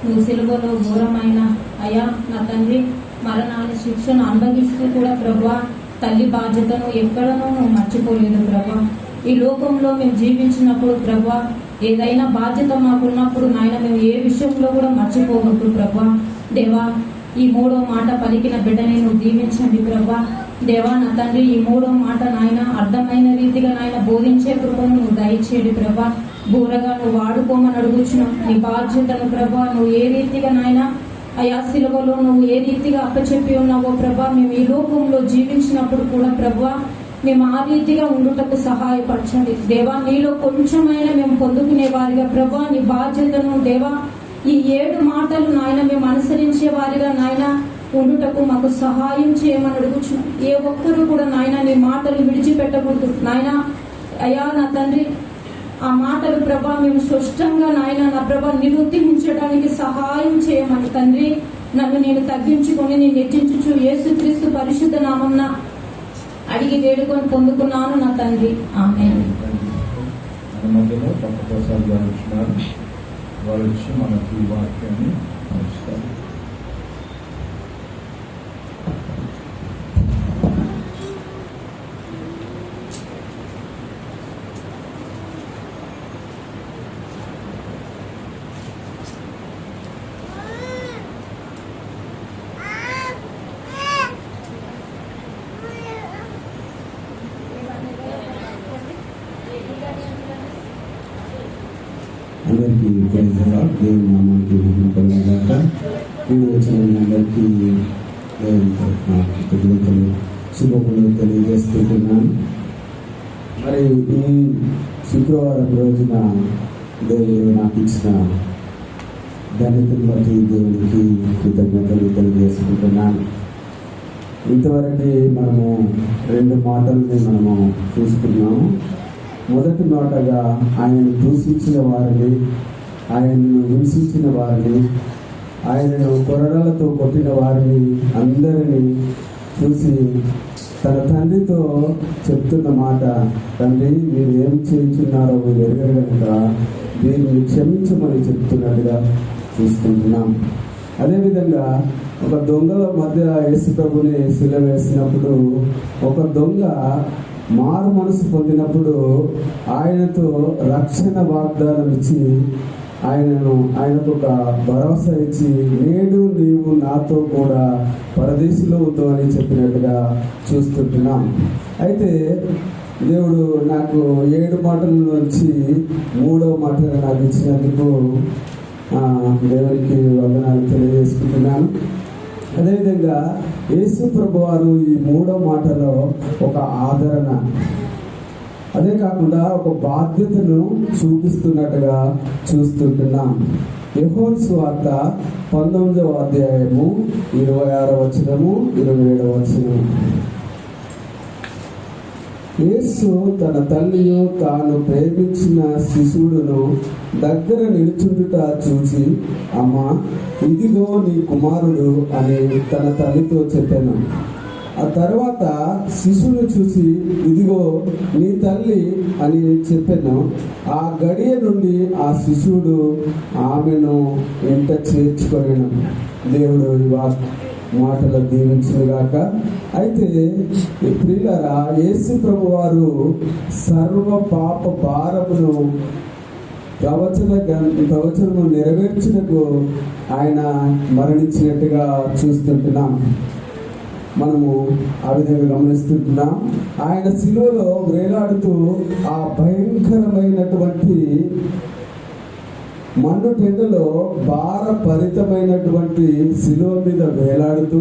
నువ్వు సిలువలో ఘోరమైన అయా నా తండ్రి మరణాన్ని శిక్షను అనుభవిస్తూ కూడా ప్రభువా తల్లి బాధ్యతను ఎక్కడనూ నువ్వు మర్చిపోలేదు ప్రభువా. ఈ లోకంలో మేము జీవించినప్పుడు ప్రభువా ఏదైనా బాధ్యత మాకున్నప్పుడు నాయన మేము ఏ విషయంలో కూడా మర్చిపోవద్దు ప్రభువా. దేవా ఈ 3వ మాట పలికిన బిడ్డని నువ్వు దీవించండి ప్రభా. దేవా నా తండ్రి ఈ 3వ మాట నాయన అర్థమైన రీతిగా నాయన బోధించే కృపను నువ్వు దయచేయండి ప్రభా. బూరగా నువ్వు వాడుకోమని అడుగుచున్నావు. నీ బాధ్యతను ప్రభా నువ్వు ఏ రీతిగా నాయన అయా సిలువలో నువ్వు ఏ రీతిగా అప్పచెప్పి ఉన్నావో ప్రభా మేము ఈ లోకంలో జీవించినప్పుడు కూడా ప్రభా మేము ఆ రీతిగా ఉండుటకు సహాయపరచండి దేవా. నీలో కొంచెమైనా మేము పొందుకునే వారిగా ప్రభా నీ బాధ్యతను దేవా ఈ 7 మాటలు నాయన మేము అనుసరించే వారిగా నాయన ఉండుటకు మాకు సహాయం చేయమని అడుగుచున్నాం. ఏ ఒక్కరూ కూడా నాయన నీ మాటలు విడిచిపెట్టకూడదు నాయన. అయా నా తండ్రి ఆ మాటలు ప్రభా మేము స్పష్టంగా నాయన నా ప్రభా నిరూపించడానికి సహాయం చేయమని తండ్రి. నన్ను నేను తగ్గించుకొని నేను హెచ్చించుచు యేసుక్రీస్తు పరిశుద్ధ నామమున అడిగి వేడుకొని పొందుకున్నాను నా తండ్రి. ఆమేన్. మన మధ్యలో ప్రసాద్ గారు వచ్చినారు. వాళ్ళు వచ్చి మనకి ఈ వాక్యాన్ని పంచుతారు. అందరికీ ప్రైజ్లా దేవుని నామానికి మహిమ కలుగుగాక. కూడి వచ్చిన మీ అందరికీ దేవుని తరఫున కృతజ్ఞతలు శుభములు తెలియజేస్తున్నాను. మరి ఈ శుక్రవారం రోజున దేవుడు నాకు ఇచ్చిన ధన్యతను బట్టి దేవునికి కృతజ్ఞతలు తెలియజేసుకుంటున్నాను. ఇంతవరకు మనము 2 మాటల్ని మనము చూసుకున్నాము. మొదటి మాటగా ఆయనను దూషించిన వారిని, ఆయనను హింసించిన వారిని, ఆయనను కొరడాలతో కొట్టిన వారిని అందరినీ చూసి తన తండ్రితో చెప్తున్న మాట, తండ్రి మీరు ఏం చేయించున్నారో మీరు ఎరగరు కనుక వీరిని క్షమించమని చెప్తున్నట్టుగా చూసుకుంటున్నాం. అదేవిధంగా ఒక దొంగల మధ్య యేసు ప్రభుని శిల వేసినప్పుడు ఒక దొంగ మారు మనసు పొందినప్పుడు ఆయనతో రక్షణ వాగ్దానం ఇచ్చి ఆయనకు ఒక భరోసా ఇచ్చి నేడు నీవు నాతో కూడా పరదేశంలో ఉందో అని చెప్పినట్టుగా చూస్తుంటున్నాం. అయితే దేవుడు నాకు 7 మాటల నుంచి 3వ మాటగా నాకు ఇచ్చినందుకు దేవునికి వందనాలు తెలియజేసుకుంటున్నాను. అదేవిధంగా యేసు ప్రభు వారు ఈ 3వ మాటలో ఒక ఆదరణ, అదే కాకుండా ఒక బాధ్యతను చూపిస్తున్నట్టుగా చూస్తుంటున్నాం. యోహాను సువార్త 19వ అధ్యాయము 26వ వచనము 27వ వచనము. యేసు తన తల్లియు తాను ప్రేమించిన శిశువును దగ్గర నిలుచుండుట చూసి, అమ్మా ఇదిగో నీ కుమారుడు అని తన తల్లితో చెప్పాను. ఆ తర్వాత శిశువును చూసి ఇదిగో నీ తల్లి అని చెప్పాను. ఆ గడియ నుండి ఆ శిశువుడు ఆమెను ఎంట చేర్చుకొనెను. దేవుడు మాటలు దీవించుగాక. అయితే ప్రియులారా, యేసు ప్రభు వారు సర్వ పాప భారమును ప్రవచనము నెరవేర్చుటకు ఆయన మరణించినట్టుగా చూస్తుంటున్నాం. మనము ఆ విధంగా గమనిస్తుంటున్నాం. ఆయన శిలువలో వేలాడుతూ ఆ భయంకరమైనటువంటి మండు టెండలో భారభరితమైనటువంటి శిలువ మీద వేలాడుతూ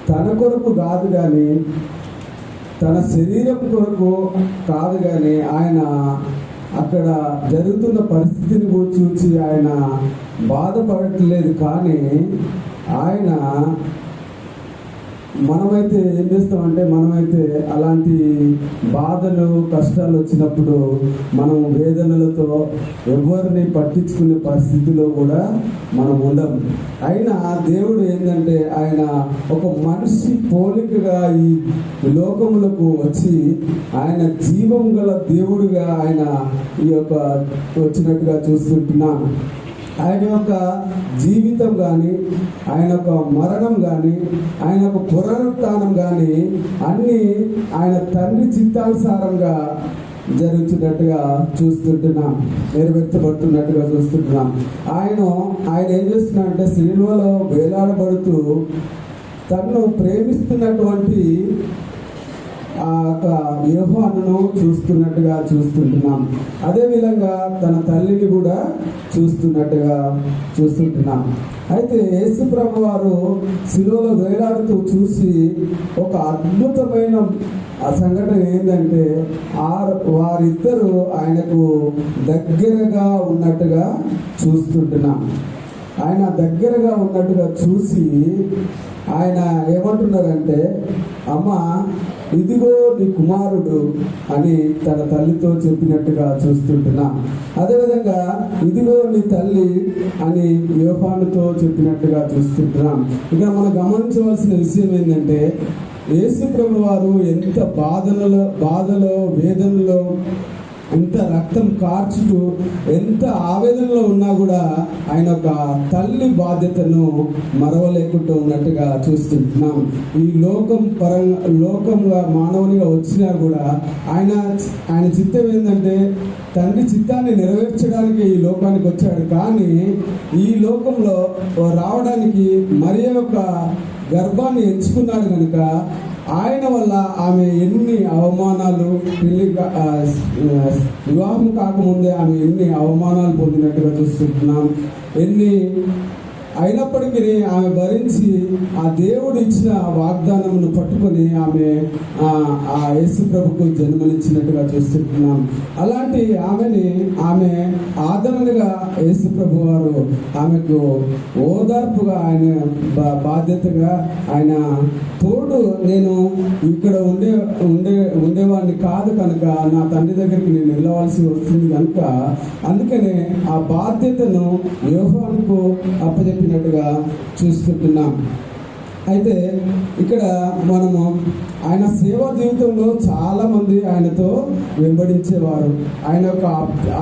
తన కొరకు కాదు కానీ, తన శరీరం కొరకు కాదు కానీ, ఆయన అక్కడ జరుగుతున్న పరిస్థితిని చూసి ఆయన బాధపడట్లేదు. కానీ ఆయన మనమైతే ఏం చేస్తామంటే, మనమైతే అలాంటి బాధలు కష్టాలు వచ్చినప్పుడు మనం వేదనలతో ఎవరిని పట్టించుకునే పరిస్థితిలో కూడా మనం ఉండం. అయినా దేవుడు ఏంటంటే, ఆయన ఒక మనిషి పోలికగా ఈ లోకములకు వచ్చి ఆయన జీవం గల దేవుడిగా ఆయన ఈ యొక్క వచ్చినట్టుగా చూస్తుంటున్నాం. ఆయన యొక్క జీవితం కానీ, ఆయన యొక్క మరణం కానీ, ఆయన యొక్క పునరుత్థానం కానీ అన్నీ ఆయన తండ్రి చిత్తానుసారంగా జరుగుతున్నట్టుగా చూస్తుంటున్నాం, నెరవేర్చబడుతున్నట్టుగా చూస్తుంటున్నాం. ఆయన ఏం చేస్తున్నాడంటే, సిలువలో వేలాడబడుతూ తనను ప్రేమిస్తున్నటువంటి ఆ యొక్క యోహానును చూస్తున్నట్టుగా చూస్తుంటున్నాం. అదేవిధంగా తన తల్లిని కూడా చూస్తుంటున్నాం. అయితే యేసు ప్రభు వారు శిలువలో వేలాడుతూ చూసి ఒక అద్భుతమైన సంఘటన ఏంటంటే, వారిద్దరూ ఆయనకు దగ్గరగా ఉన్నట్టుగా చూస్తుంటున్నాం. ఆయన దగ్గరగా ఉన్నట్టుగా చూసి ఆయన ఏమంటున్నారంటే, అమ్మ ఇదిగో నీ కుమారుడు అని తన తల్లితో చెప్పినట్టుగా చూస్తుంటున్నాం. అదేవిధంగా ఇదిగో నీ తల్లి అని యోహానుతో చెప్పినట్టుగా చూస్తుంటున్నాం. ఇక మనం గమనించవలసిన విషయం ఏంటంటే, యేసు ప్రభు వారు ఎంత బాధలో వేదనలో, ఎంత రక్తం కార్చుతూ, ఎంత ఆవేదనలో ఉన్నా కూడా ఆయన ఒక తల్లి బాధ్యతను మరవలేకుండా ఉన్నట్టుగా చూస్తుంటున్నాం. ఈ లోకంగా మానవునిగా వచ్చినా కూడా ఆయన చిత్తం ఏంటంటే, తండ్రి చిత్తాన్ని నెరవేర్చడానికి ఈ లోకానికి వచ్చాడు. కానీ ఈ లోకంలో రావడానికి మరి యొక్క గర్భాన్ని ఎంచుకున్నాడు కనుక ఆయన వల్ల ఆమె ఎన్ని అవమానాలు, వివాహం కాకముందే ఆమె ఎన్ని అవమానాలు పొందినట్టుగా చూస్తుంటున్నాం. ఎన్ని అయినప్పటికీ ఆమె భరించి ఆ దేవుడు ఇచ్చిన వాగ్దానమును పట్టుకొని ఆమె ఆ యేసు ప్రభుకు జన్మనిచ్చినట్టుగా చూస్తున్నాం. అలాంటి ఆమె ఆదరణగా యేసు ప్రభు వారు ఆమెకు ఓదార్పుగా ఆయన బాధ్యతగా ఆయన తోడు, నేను ఇక్కడ ఉండేవాడిని కాదు కనుక నా తండ్రి దగ్గరికి నేను వెళ్ళవలసి వస్తుంది కనుక అందుకనే ఆ బాధ్యతను యోహానుకు అప్పచెప్పినట్టుగా చూస్తుంటున్నాం. అయితే ఇక్కడ మనము ఆయన సేవా జీవితంలో చాలా మంది ఆయనతో వెంబడించేవారు. ఆయన యొక్క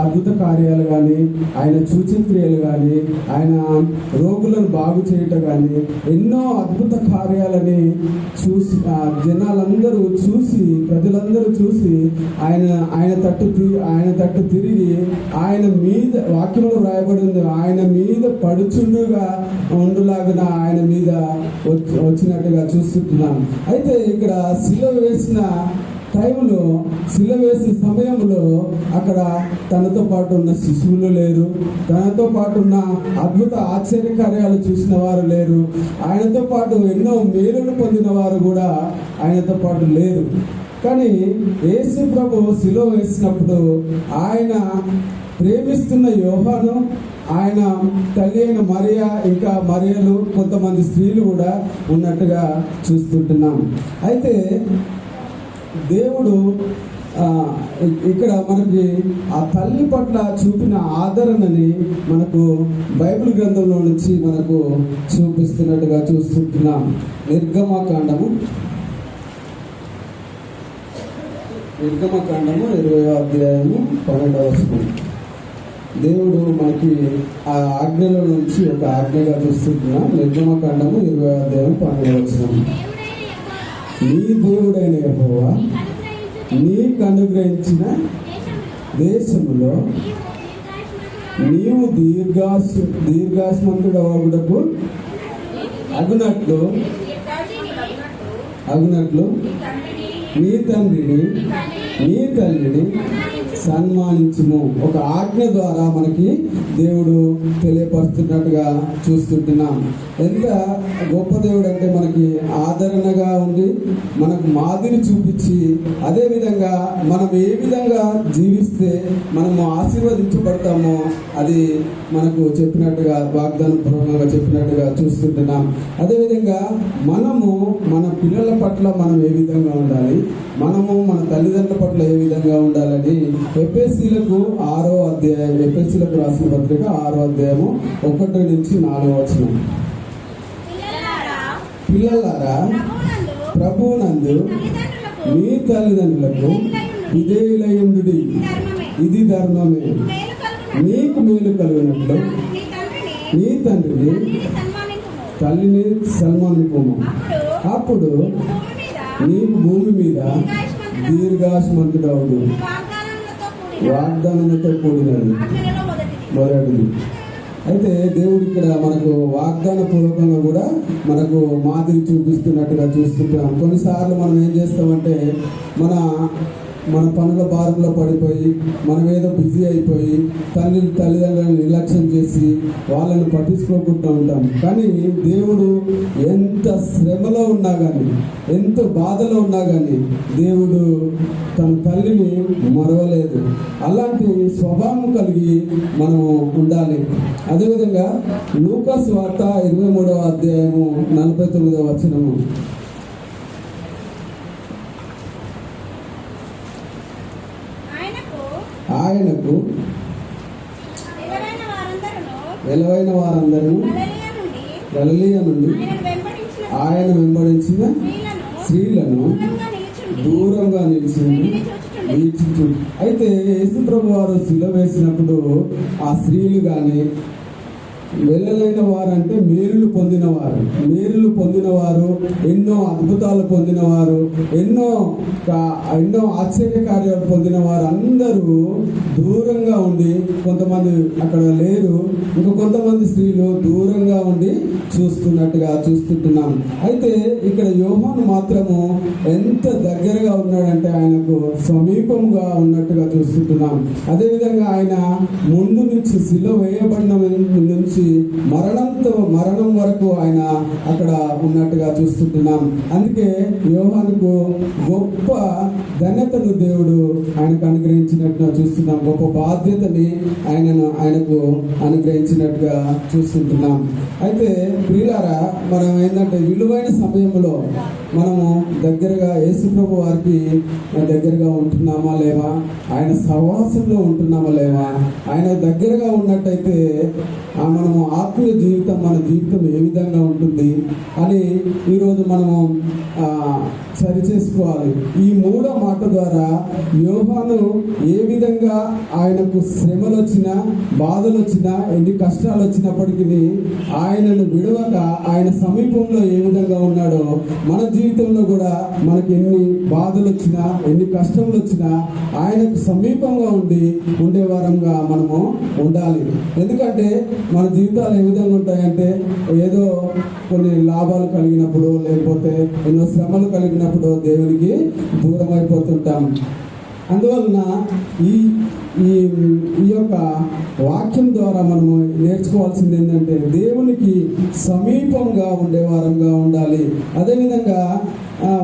అద్భుత కార్యాలు కానీ, ఆయన సూచక్రియలు కానీ, ఆయన రోగులను బాగు చేయటం కానీ, ఎన్నో అద్భుత కార్యాలని చూసి జనాలందరూ చూసి, ప్రజలందరూ చూసి ఆయన తట్టు తిరిగి ఆయన మీద వాక్యంలో రాయబడి ఉంది, ఆయన మీద పడుచుండుగా ఉండులాగున ఆయన మీద వచ్చినట్టుగా చూస్తున్నాం. అయితే ఇక్కడ శిలువ వేసిన టైంలో, శిలువ వేసిన సమయంలో అక్కడ తనతో పాటు ఉన్న శిశువులు లేరు, తనతో పాటు ఉన్న అద్భుత ఆశ్చర్యకార్యాలు చూసిన వారు లేరు, ఆయనతో పాటు ఎన్నో మేలును పొందిన వారు కూడా ఆయనతో పాటు లేరు. కానీ యేసు ప్రభు శిలువ వేసినప్పుడు ఆయన ప్రేమిస్తున్న యోహాను, ఆయన తల్లి అయిన మరియా, ఇంకా మరియలు, కొంతమంది స్త్రీలు కూడా ఉన్నట్టుగా చూస్తుంటున్నాం. అయితే దేవుడు ఇక్కడ మనకి ఆ తల్లి పట్ల చూపిన ఆదరణని మనకు బైబిల్ గ్రంథంలో నుంచి మనకు చూపిస్తున్నట్టుగా చూస్తుంటున్నాం. నిర్గమకాండము 20వ అధ్యాయము 12వ వచనం. దేవుడు మనకి ఆ ఆజ్ఞల నుంచి ఒక ఆజ్ఞగా చూస్తున్నాం. నిర్గమకాండము 20వ అధ్యాయం 12వ వచనం. నీ దేవుడైన యెహోవా నీకు అనుగ్రహించిన దేశములో నీవు దీర్ఘాస్మంతుడవగుటకు అగునట్లు నీ తండ్రిని నీ తల్లిని సన్మానించుము. ఒక ఆజ్ఞ ద్వారా మనకి దేవుడు తెలియపరుస్తున్నట్టుగా చూస్తుంటున్నాం. ఎంత గొప్ప దేవుడు అంటే మనకి ఆదరణగా ఉండి మనకు మాదిరి చూపించి, అదే విధంగా మనం ఏ విధంగా జీవిస్తే మనము ఆశీర్వదించబడతామో అది మనకు చెప్పినట్టుగా, వాగ్దాన పూర్వకంగా చెప్పినట్టుగా చూస్తుంటున్నాం. అదేవిధంగా మనము మన పిల్లల పట్ల మనం ఏ విధంగా ఉండాలి, మనము మన తల్లిదండ్రుల పట్ల ఏ విధంగా ఉండాలని ఎఫెసీలకు 6వ అధ్యాయం, ఎఫెసీలకు రాసిన పత్రిక 6వ అధ్యాయము 1 నుంచి 4వ వచనం. పిల్లలారా ప్రభువునందు మీ తల్లిదండ్రులకు విధేయులయుండుడి, ఇది ధర్మమే. నీకు మేలు కలిగినట్లు నీ తండ్రిని తల్లిని సన్మానింపుము, అప్పుడు నీకు భూమి మీద దీర్ఘాస్మంతుడవుడు. వాగ్దానంతో కూడినది మొదటిది. అయితే దేవుడు ఇక్కడ మనకు వాగ్దాన పూర్వకంగా కూడా మనకు మాదిరి చూపిస్తున్నట్టుగా చూస్తుంటాం. కొన్నిసార్లు మనం ఏం చేస్తామంటే మన పనుల భారంలో పడిపోయి మనం ఏదో బిజీ అయిపోయి తల్లిదండ్రులను నిర్లక్ష్యం చేసి వాళ్ళని పట్టించుకోకుండా ఉంటాం. కానీ దేవుడు ఎంత శ్రమలో ఉన్నా కానీ, ఎంత బాధలో ఉన్నా కానీ దేవుడు తన తల్లిని మరవలేదు. అలాంటి స్వభావం కలిగి మనము ఉండాలి. అదేవిధంగా లూకా సువార్త 23వ అధ్యాయము 49వ వచనము. ఆయనకు ఎలవైన వారందరూ గలిలయ నుండి ఆయన వెంబడించిన స్త్రీలను దూరంగా నిలిచింది. అయితే యేసు ప్రభు వారు శిలువ వేసినప్పుడు ఆ స్త్రీలు కానీ వెళ్ళలేని వారు అంటే మేలులు పొందినవారు, ఎన్నో అద్భుతాలు పొందినవారు, ఎన్నో ఆశ్చర్య కార్యాలు పొందినవారు అందరూ దూరంగా ఉండి, కొంతమంది అక్కడ లేరు, ఇంకా కొంతమంది స్త్రీలు దూరంగా ఉండి చూస్తుంటున్నాం. అయితే ఇక్కడ యోహాను మాత్రము ఎంత దగ్గరగా ఉన్నాడంటే ఆయనకు సమీపంగా ఉన్నట్టుగా చూస్తుంటున్నాం. అదేవిధంగా ఆయన ముందు నుంచి శిలువ వేయబడిన నుంచి నుంచి మరణం వరకు ఆయన అక్కడ ఉన్నట్టుగా చూస్తుంటున్నాం. అందుకే యోహానుకు గొప్ప ఘనతను దేవుడు ఆయనకు అనుగ్రహించినట్టుగా చూస్తున్నాం. గొప్ప బాధ్యతని ఆయనకు అనుగ్రహించినట్టుగా చూస్తుంటున్నాం. అయితే ప్రియులారా, మనం ఏంటంటే విలువైన సమయంలో మనము దగ్గరగా యేసుప్రభు వారికి దగ్గరగా ఉంటున్నామా లేవా, ఆయన సహవాసంలో ఉంటున్నామా లేవా, ఆయన దగ్గరగా ఉన్నట్టయితే మనము ఆత్మీయ జీవితం, మన జీవితం ఏ విధంగా ఉంటుంది అని ఈరోజు మనము సరి చేసుకోవాలి. ఈ మూడో మాట ద్వారా యోహాను ఏ విధంగా ఆయనకు శ్రమలు వచ్చినా, బాధలు వచ్చినా, ఎన్ని కష్టాలు వచ్చినప్పటికీ ఆయనను విడవక ఆయన సమీపంలో ఏ విధంగా ఉన్నాడో మన జీవితంలో కూడా మనకి ఎన్ని బాధలు వచ్చినా, ఎన్ని కష్టములు వచ్చినా ఆయనకు సమీపంగా ఉండే వారంగా మనము ఉండాలి. ఎందుకంటే మన జీవితాలు ఏ విధంగా ఉంటాయంటే, ఏదో కొన్ని లాభాలు కలిగినప్పుడు, లేకపోతే ఎన్నో శ్రమలు కలిగినప్పుడు దేవునికి దూరం అయిపోతుంటాం. అందువలన ఈ యొక్క వాక్యం ద్వారా మనము నేర్చుకోవాల్సింది ఏంటంటే, దేవునికి సమీపంగా ఉండేవారంగా ఉండాలి. అదేవిధంగా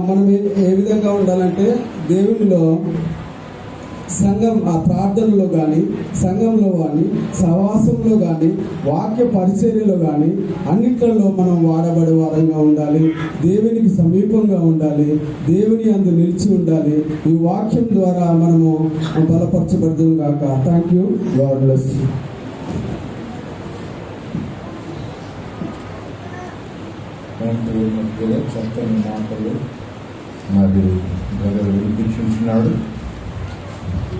మనం ఏ విధంగా ఉండాలంటే, దేవునిలో సంఘం ప్రార్థనలో కానీ, సంఘంలో కానీ, సహవాసంలో కానీ, వాక్య పరిచర్యలో కానీ అన్నిట్లలో మనం వాడబడే వారంగా ఉండాలి. దేవునికి సమీపంగా ఉండాలి. దేవుని అందు నిలిచి ఉండాలి. ఈ వాక్యం ద్వారా మనము బలపరచబడదాం కాక. Thank you. God bless you. చక్కని మాటలు మరి బ్రదర్ వినిపించున్నాడు.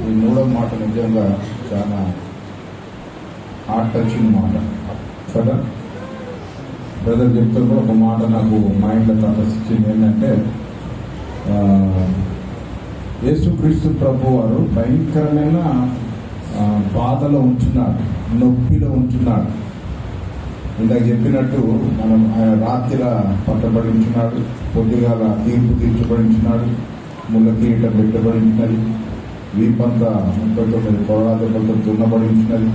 ఈ మూడో మాట నిజంగా చాలా హార్ట్ టచింగ్ మాట కదా. బ్రదర్ చెప్తున్న ఒక మాట నాకు మైండ్లో తలసించింది. ఏంటంటే, యేసుక్రీస్తు ప్రభు వారు భయంకరమైన బాధలో ఉంటున్నాడు, నొప్పిలో ఉంటున్నాడు. ఇందాక చెప్పినట్టు ఆయన రాత్రిలా పట్టబడించున్నాడు, పొద్దుగాల తీర్పు తీర్చబడించున్నాడు, ముళ్ళ కిరీటం పెట్టబడించినది, వీపంతా 39 కొరడా దెబ్బలతో దున్నబడించినది,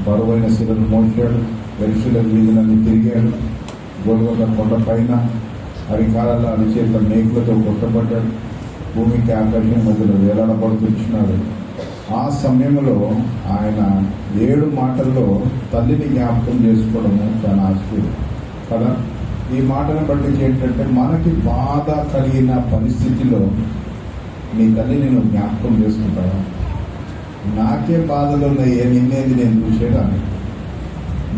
బరువైన శిలను మోసాడు, వెలుసుల వీధులన్నీ తిరిగాడు, గొడవల కొండ పైన అరికాలలో అరిచేత మేకులతో కొట్టబడ్డాడు, భూమికి ఆకాశం మధ్యలో వేలాడబడుతున్నాడు. ఆ సమయంలో ఆయన 7 మాటల్లో తల్లిని జ్ఞాపకం చేసుకోవడము చాలా ఆశ్చర్యం కదా. ఈ మాటను బట్టి ఏంటంటే, మనకి బాధ కలిగిన పరిస్థితిలో నీ తల్లిని నువ్వు జ్ఞాపకం చేసుకుంటావా? నాకే బాధలు ఉన్నాయే, నిన్నేది నేను చూసేదాన్ని,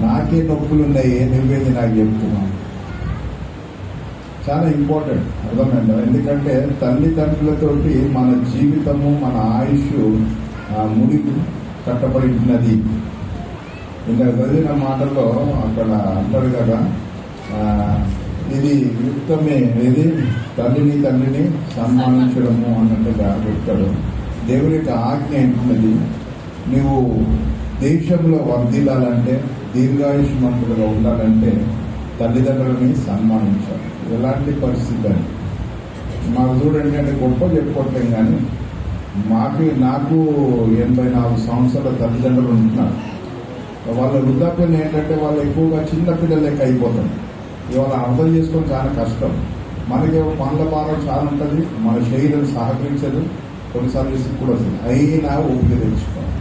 నాకే నొప్పులు ఉన్నాయే, నువ్వేది నాకు చెప్తున్నావు. చాలా ఇంపార్టెంట్, అర్థమైందా? ఎందుకంటే తల్లిదండ్రులతోటి మన జీవితము, మన ఆయుష్ ముడి కట్టబడినది. ఇంకా చదివిన మాటల్లో అక్కడ అంటారు కదా, ఇది యుక్తమే, ఇది తండ్రిని సన్మానించడము అన్నట్టుగా చెప్తాడు. దేవుని యొక్క ఆజ్ఞ ఏంటున్నది, నువ్వు దేశంలో వర్ధిల్లాలంటే, దీర్ఘాయుష్మంతులుగా ఉండాలంటే తల్లిదండ్రులని సన్మానించాలి. ఎలాంటి పరిస్థితి అని మాకు చూడండి, అంటే గొప్ప చెప్పుకోవట్లేం, కానీ నాకు 84 సంవత్సరాల తల్లిదండ్రులు ఉంటున్నారు. వాళ్ళ వృద్ధాప్యం ఏంటంటే, వాళ్ళు ఎక్కువగా చిన్నపిల్లల లెక్క అయిపోతారు. ఇవాళ అర్థం చేసుకొని చాలా కష్టం. మనకి పనుల భారం చాలా ఉంటుంది, మన శరీరం సహకరించదు, కొన్నిసార్లు విసుగు కూడా వస్తుంది. అయినా ఊపిరి తెచ్చుకోవాలి.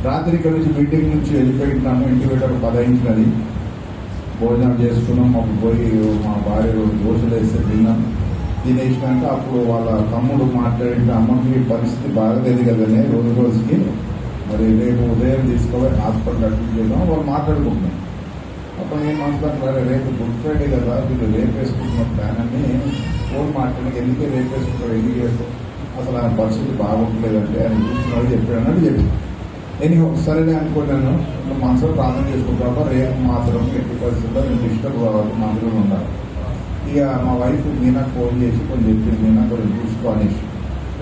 రాత్రి ఇక్కడ నుంచి మీటింగ్ నుంచి వెళ్ళిపోయినాము, ఇంటి పెట్టారు 10 అయించినది, భోజనం చేసుకున్నాం. అప్పుడు పోయి మా భార్య దోశలు వేస్తే తిన్నాం. తినేసినాక అప్పుడు వాళ్ళ తమ్ముడు మాట్లాడితే, అమ్మకి పరిస్థితి బాగలేదు కదనే, రోజుకి మరి రేపు ఉదయం తీసుకోవాలి హాస్పిటల్ అడ్మిట్ చేద్దాం వాళ్ళు మాట్లాడుకుంటున్నాం. అప్పుడు నేను మాట్లాడుతున్నారు, రేపు గుడ్ ఫ్రైడే కదా, వీళ్ళు రేపు వేసుకుంటున్న ప్లాన్ అని ఫోన్ మాట్లాడి, ఎందుకే రేపు వేసుకుంటారు, ఎందుకు చేస్తాం, అసలు ఆయన పరిస్థితి బాగుంటలేదంటే ఆయన చూస్తున్నాడు చెప్పాడు అన్నట్టు చెప్పి నేను సరేనే అనుకున్నాను. మనసులో ప్రార్థన చేసుకుంటాను, రేపు మాత్రం ఎట్టి పరిస్థితుల్లో నేను డిస్టర్బ్ కావాలి, మందులో ఉండాలి. ఇక మా వైఫ్ మీనా ఫోన్ చేసి కొంచెం చెప్పింది, మీనా కొంచెం చూసుకోవాలేసి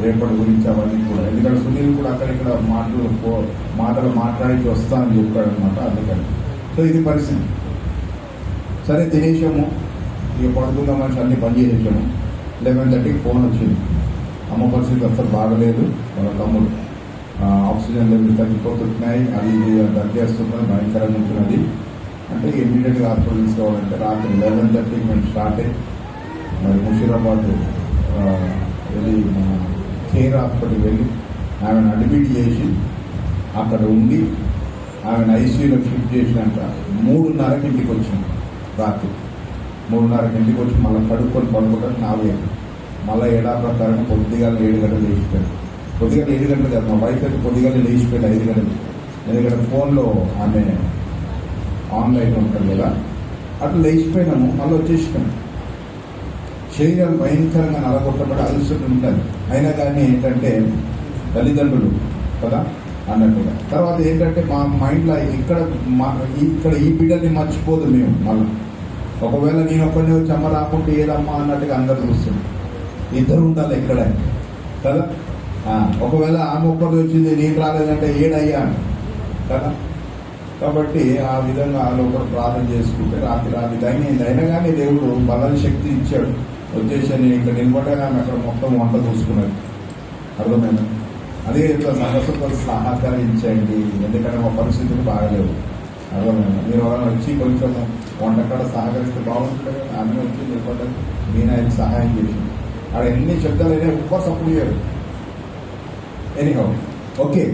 రేపటి గురించి అవన్నీ కూడా. ఎందుకంటే సునీల్ కూడా అక్కడిక్కడ మాటలు మాట్లాడి వస్తానని చెప్పాడు అనమాట. అందుకని సో ఇది పరిస్థితి. సరే తినేసాము, ఇక పడుకుందాం మనిషి అన్ని పని చేసేసాము. 11:30కి ఫోన్ వచ్చింది, అమ్మ పరిస్థితి అసలు బాగలేదు, వాళ్ళ తమ్ముడు ఆక్సిజన్ లెవెల్ తగ్గిపోతున్నాయి, అది దగ్గేస్తున్నది, భయంకరంగా ఉంటున్నది, అంటే ఇమీడియట్గా హాస్పిటల్ తీసుకోవాలంటే రాత్రి 11:30 మేము స్టార్ట్ అయ్యి మరి ముషీరాబాద్ వెళ్ళి మన కేర్ హాస్పిటల్కి వెళ్ళి ఆమెను అడ్మిట్ చేసి అక్కడ ఉండి ఆమెను ఐసీయూలో షిఫ్ట్ చేసినాక 3:30కి ఇంటికి వచ్చినాం. రాత్రి 3:30కి ఇంటికి వచ్చి మళ్ళీ కడుక్కొని పడుకోవడానికి 4 మళ్ళీ ఏడా ప్రకారం పొద్దుగాల 7 గంటలు లేచిపోయాడు. పొద్దుగాల 7 గంటలు కాదు, మా వైఫ్ అయితే పొద్దుగాల లేచిపోయాడు 5 గంటలు. ఎందుకంటే ఫోన్లో ఆమె ఆన్లైన్ ఉంటాడు కదా, అట్లా లేచిపోయినాము. మళ్ళీ వచ్చేసినాము. శరీరం భయంకరంగా నలగొట్టబడి అలసట ఉంటుంది. అయినా కానీ ఏంటంటే తల్లిదండ్రులు కదా అన్నట్టుగా. తర్వాత ఏంటంటే మా మైండ్లో ఇక్కడ ఈ బిడ్డల్ని మర్చిపోదు మేము. మళ్ళీ ఒకవేళ నేను ఒక్కడిని వచ్చి అమ్మ రాకుంటే ఏదమ్మా అన్నట్టుగా అందరు చూస్తుంది. ఇద్దరు ఉండాలి ఇక్కడ కదా. ఒకవేళ ఆమె ఒక్కటి వచ్చింది నేను రాలేదంటే ఏడయ్యా కదా. కాబట్టి ఆ విధంగా ఒకరు ప్రార్థన చేసుకుంటే రాత్రి అయినా కానీ దేవుడు బలాన్ని శక్తి ఇచ్చాడు. వచ్చేసి నేను ఇక్కడ నిలబడ్డా ఆమె అక్కడ మొత్తం వంట చూసుకున్నాడు. అర్థమైనా? అదే ఇట్లా సంఘస్థతో సహకరించండి, ఎందుకంటే మా పరిస్థితులు బాగలేవు. అర్థమైనా? మీరు ఎవరైనా వచ్చి కొంచెం వంటకాడ సహకరిస్తే బాగుంటుంది కదా. ఆమె వచ్చి నిలబడ్డారు, నేను ఆయనకు సహాయం చేసింది. ఆడ ఎన్ని శబ్దాలైనా ఎక్కువ సపోర్ట్ చేయరు. Anyhow okay.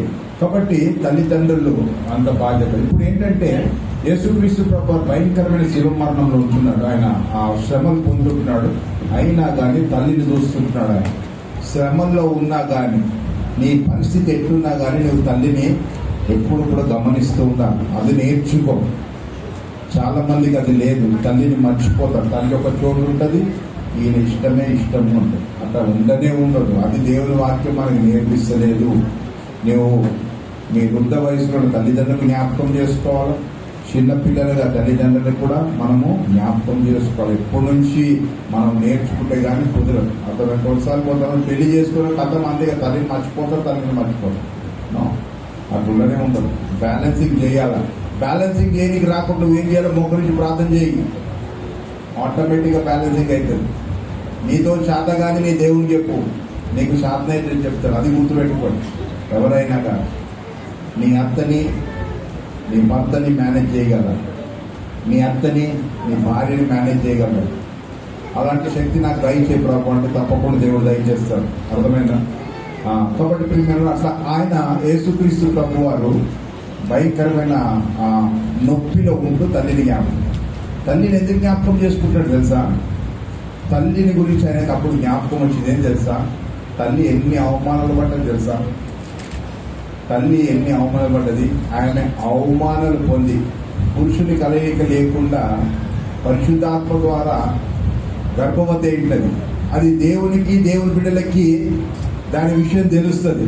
కాబట్టి తల్లిదండ్రులు అంత బాధ్యత. ఇప్పుడు ఏంటంటే యేసుక్రీస్తు ప్రభువు భయంకరమైన శిలువ మరణంలో ఉంటున్నాడు. ఆయన ఆ శ్రమలు పొందుతున్నాడు. అయినా కానీ తల్లిని చూస్తుంటున్నాడు. ఆయన శ్రమల్లో ఉన్నా కానీ నీ పరిస్థితి ఎట్లున్నా కానీ నువ్వు తల్లిని ఎప్పుడు కూడా గమనిస్తూ ఉండాలి. అది నేర్చుకో. చాలా మందికి అది లేదు, తల్లిని మర్చిపోతారు. తల్లి ఒక చోటు ఉంటుంది, ఈయన ఇష్టం ఉంటుంది. అట్లా ఉండనే ఉండదు. అది దేవుని వాక్యం మనకి నేర్పిస్తలేదు. నువ్వు మీ వృద్ధ వయసులో తల్లిదండ్రులు జ్ఞాపకం చేసుకోవాలి. చిన్నపిల్లలుగా తల్లిదండ్రులు కూడా మనము జ్ఞాపకం చేసుకోవాలి. ఎప్పటి నుంచి మనం నేర్చుకుంటే కానీ కుదరదు. అతను కొన్నిసార్లు కొంతమంది పెళ్లి చేసుకున్న కథ మందిగా తల్లిని మర్చిపోతారు, తల్లిని మర్చిపోతారు. అట్లుండనే ఉండదు. బ్యాలెన్సింగ్ చేయాలా. బ్యాలెన్సింగ్ చేయడానికి రాకుండా నువ్వేం చేయాలో మోకరించి ప్రార్థన చేయి. ఆటోమేటిక్గా బ్యాలెన్సింగ్ అవుతుంది. నీతో శాత కానీ నీ దేవుని చెప్పు, నీకు శాతం అయితే చెప్తారు. అది గుర్తుపెట్టుకోండి. ఎవరైనా కానీ నీ అత్తని నీ భర్తని మేనేజ్ చేయగలరు, నీ అత్తని నీ భార్యని మేనేజ్ చేయగలరు. అలాంటి శక్తి నాకు దయచేయి ప్రభు అంటే తప్పకుండా దేవుడు దయచేస్తాడు. అర్థమైందా? కాబట్టి ప్రియమైన అట్లా ఆయన యేసుక్రీస్తు ప్రభు వారు భయంకరమైన నొప్పిలో ఉంటూ తల్లిని ఎందుకు జ్ఞాపకం చేసుకుంటాడు తెలుసా? తల్లిని గురించి ఆయనకు అప్పుడు జ్ఞాపకం వచ్చింది ఏం తెలుసా? తల్లి ఎన్ని అవమానాలు పడ్డది తెలుసా? తల్లి ఎన్ని అవమానాలు పడ్డది. ఆయన అవమానాలు పొంది పురుషుని కలయిక లేకుండా పరిశుద్ధాత్మ ద్వారా గర్భవతి అయింటది. అది దేవునికి దేవుని బిడ్డలకి దాని విషయం తెలుస్తుంది.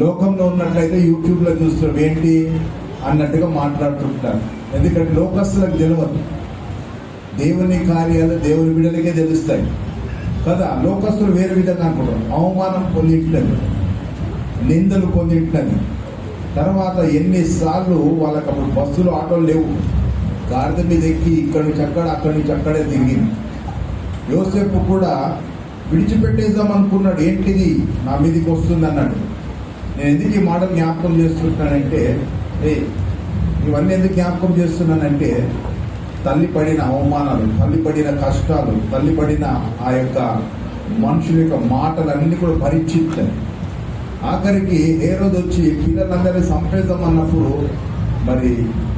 లోకంలో ఉన్నట్లయితే యూట్యూబ్లో చూస్తాం ఏంటి అన్నట్టుగా మాట్లాడుతుంటారు. ఎందుకంటే లోకస్తులకు తెలియదు. దేవుని కార్యాలు దేవుని బిడ్డలకే తెలుస్తాయి కదా. లోకస్తులు వేరే విధంగా అనుకుంటారు. అవమానం పొందింటున్నది, నిందలు పొందింటున్నది. తర్వాత ఎన్నిసార్లు వాళ్ళకి అప్పుడు బస్సులు ఆటోలు లేవు, గాడిద మీద ఎక్కి ఇక్కడి నుంచి అక్కడే తిరిగింది. యోసేపు కూడా విడిచిపెట్టేద్దాం అనుకున్నాడు. ఏంటిది నా మీదకి వస్తుంది అన్నాడు. నేను ఎందుకు ఈ మాట జ్ఞాపకం చేస్తున్నానంటే, ఇవన్నీ ఎందుకు జ్ఞాపకం చేస్తున్నానంటే తల్లి పడిన అవమానాలు, తల్లి పడిన కష్టాలు, తల్లి పడిన ఆ యొక్క మనుషుల యొక్క మాటలన్నీ కూడా పరీక్షించాయి. ఆఖరికి హేరోదు వచ్చి పిల్లలందరినీ సంపేద్దాం అన్నప్పుడు మరి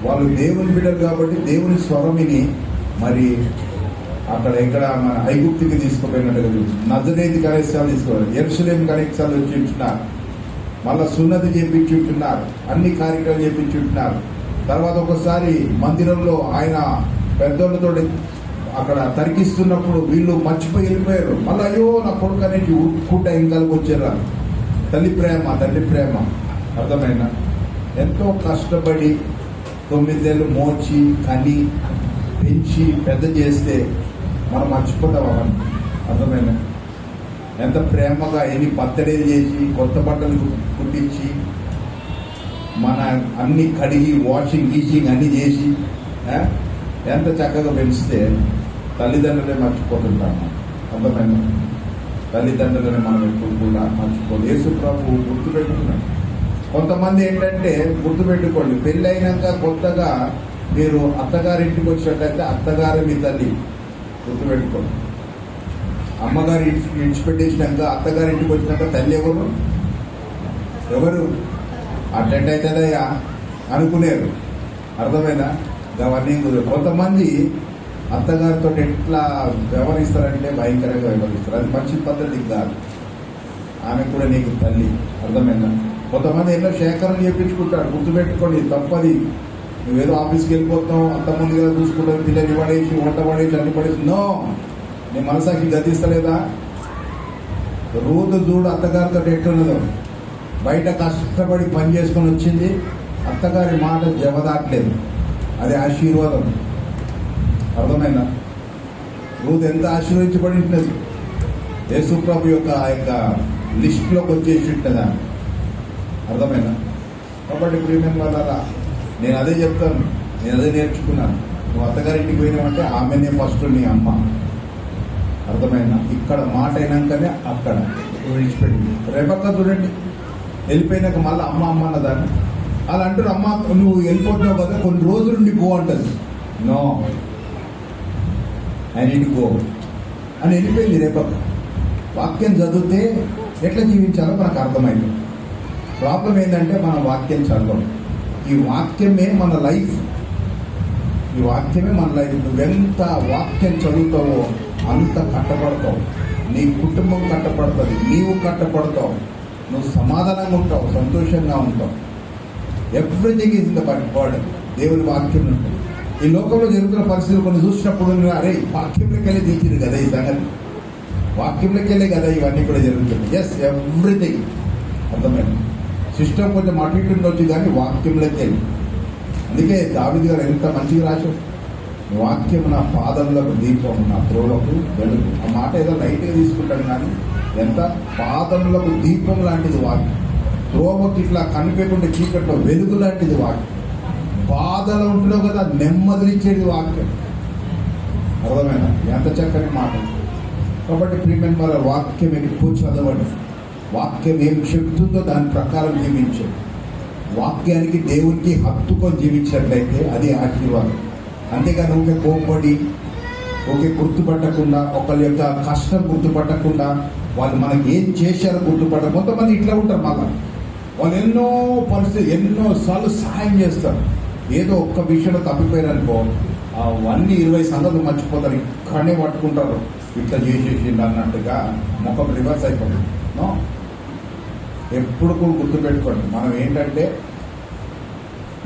వాళ్ళు దేవుని బిడ్డలు కాబట్టి దేవుని స్వరమిని మరి అక్కడ మన ఐగుప్తికి తీసుకుపోయినట్టుగా నజరేతు కనెక్షన్ తీసుకోవాలి, యెరూషలేము కనెక్షన్ వచ్చి ఉంటున్నారు. మళ్ళా సున్నతి చేపించుంటున్నారు, అన్ని కార్యక్రమాలు చేపించుంటున్నారు. తర్వాత ఒకసారి మందిరంలో ఆయన పెద్దోళ్ళతో అక్కడ తరికిస్తున్నప్పుడు వీళ్ళు మర్చిపోయి వెళ్ళిపోయారు. మళ్ళీ అయ్యో నా కొడుకు అనేది ఉట్టుకుంట ఇంకాలకు వచ్చారు. తల్లి ప్రేమ అర్థమైనా? ఎంతో కష్టపడి 9 ఏళ్ళు మోచి కని పెంచి పెద్ద చేస్తే మనం మర్చిపోతాం అవన్నీ. అర్థమైనా? ఎంత ప్రేమగా ఎన్ని బర్త్డేలు చేసి కొత్త బట్టలు కుట్టించి మన అన్ని కడిగి వాషింగ్ గీషింగ్ అన్ని చేసి ఎంత చక్కగా పెంచితే తల్లిదండ్రులే మర్చిపోతుంటాము. అర్థమైనా? తల్లిదండ్రులని మనం ఎప్పుడు కూడా మర్చిపోదు. యేసు ప్రభు గుర్తుపెట్టుకున్నాడు. కొంతమంది ఏంటంటే గుర్తుపెట్టుకోండి, పెళ్ళి అయినాక కొత్తగా మీరు అత్తగారింటికి వచ్చినట్లయితే అత్తగారు మీ తల్లి, గుర్తుపెట్టుకోండి. అమ్మగారు విడిచిపెట్టేసినాక అత్తగారింటికి వచ్చినాక తల్లి ఎవరు అట్లయితేదయ్యా అనుకునేరు. అర్థమైందా? అవన్నీ కొంతమంది అత్తగారితో ఎట్లా వ్యవహరిస్తారంటే భయంకరంగా వ్యవహరిస్తారు. అది మంచి పద్ధతి కాదు. ఆమె కూడా నీకు తల్లి. అర్థమైందా? కొంతమంది ఎన్నో సేకరణ చేయించుకుంటారు. గుర్తుపెట్టుకోండి, తప్పది. నువ్వేదో ఆఫీస్కి వెళ్ళిపోతావు, అంత ముందుగా చూసుకుంటావు, పిల్లలు పడేసి వంట పడేసి అన్ని పడేసి. నో, నీ మనసాకి గతిస్తలేదా? రోజు చూడు అత్తగారితో ఎట్లున్నదో. బయట కష్టపడి పని చేసుకొని వచ్చింది, అత్తగారి మాట జవదాట్లేదు. అది ఆశీర్వాదం. అర్థమైందా? రోజు ఎంత ఆశీర్వదించబడి ఉంటుంది. యేసుప్రభు యొక్క ఆ యొక్క లిస్టులోకి వచ్చేసి ఉంటుందా? అర్థమైందా? కాబట్టి ప్రియమైన వాళ్ళ నేను అదే చెప్తాను, నేను అదే నేర్చుకున్నాను. నువ్వు అత్తగారింటికి పోయినావంటే ఆమెనే ఫస్ట్ నీ అమ్మ. అర్థమైందా? ఇక్కడ మాట అయినాకనే అక్కడ విడిచిపెట్టింది. రేపక్క చూడండి, వెళ్ళిపోయినాక మళ్ళీ అమ్మ అమ్మ అన్నదాన్ని. అలా అంటారు, అమ్మ నువ్వు వెళ్ళిపోతున్నావు కదా, కొన్ని రోజుల నుండి పో అంటది. నో, ఐ నీడ్ గో అని వెళ్ళిపోయింది రేపక్క. వాక్యం చదివితే ఎట్లా జీవించాలో మనకు అర్థమైంది. ప్రాబ్లం ఏంటంటే మనం వాక్యం చదవం. ఈ వాక్యమే మన లైఫ్. ఈ వాక్యమే మన లైఫ్. నువ్వెంత వాక్యం చదువుతావో అంత కట్టపడతావు. నీ కుటుంబం కట్టపడుతుంది, నీవు కట్టపడతావు, నువ్వు సమాధానంగా ఉంటావు, సంతోషంగా ఉంటావు. Everything is in the word. దేవుని వాక్యం ఉంటుంది. ఈ లోకంలో జరుగుతున్న పరిస్థితులు కొన్ని చూసినప్పుడు అరే వాక్యంలోకి వెళ్ళి తీర్చింది కదా ఈ సంగతి, వాక్యంలోకి వెళ్ళే కదా ఇవన్నీ కూడా జరుగుతుంది. Yes, everything. అర్థమైంది? సిస్టమ్ కొంచెం అటు ఇటు ఉండొచ్చు కానీ వాక్యంలోకి వెళ్ళి. అందుకే దావీదు గారు ఎంత మంచిగా రాశారు, వాక్యం నా పాదములకు దీపం, నా త్రోవకు వెలుగు. ఆ మాట ఏదో లైట్గా తీసుకుంటాను కానీ ఎంత పాదములకు దీపం లాంటిది వాక్యం. త్రోవకి ఇట్లా కనిపించకుండా చీకట్లో వెలుగు లాంటిది వాక్యం. బాధలో ఉంటున్నావు కదా, నెమ్మదినిచ్చేది వాక్యం. అర్థమైనా? ఎంత చక్కని మాట. కాబట్టి ప్రియమైన వాళ్ళ వాక్యం ఎక్కువ చదవండి. వాక్యం ఏం చెప్తుందో దాని ప్రకారం జీవించండి. వాక్యానికి దేవునికి హత్తుకొని జీవించినట్లయితే అది ఆశీర్వాదం. అంతేగాని ఊకే కోపడి, ఊకే గుర్తుపట్టకుండా, ఒకరి యొక్క కష్టం గుర్తుపట్టకుండా, వాళ్ళు మనకి ఏం చేశారో గుర్తుపట్ట. కొంతమంది ఇట్లా ఉంటారు. మళ్ళీ వాళ్ళు ఎన్నో పరిస్థితులు ఎన్నోసార్లు సహాయం చేస్తారు. ఏదో ఒక్క విషయంలో తప్పిపోయారనుకో, అవన్నీ 20 సంగతులు మర్చిపోతారు. ఇక్కడనే పట్టుకుంటారు, ఇట్లా చేసేసింది అన్నట్టుగా ముఖం రివర్స్ అయిపోతుంది. ఎప్పుడు కూడా గుర్తుపెట్టుకోండి, మనం ఏంటంటే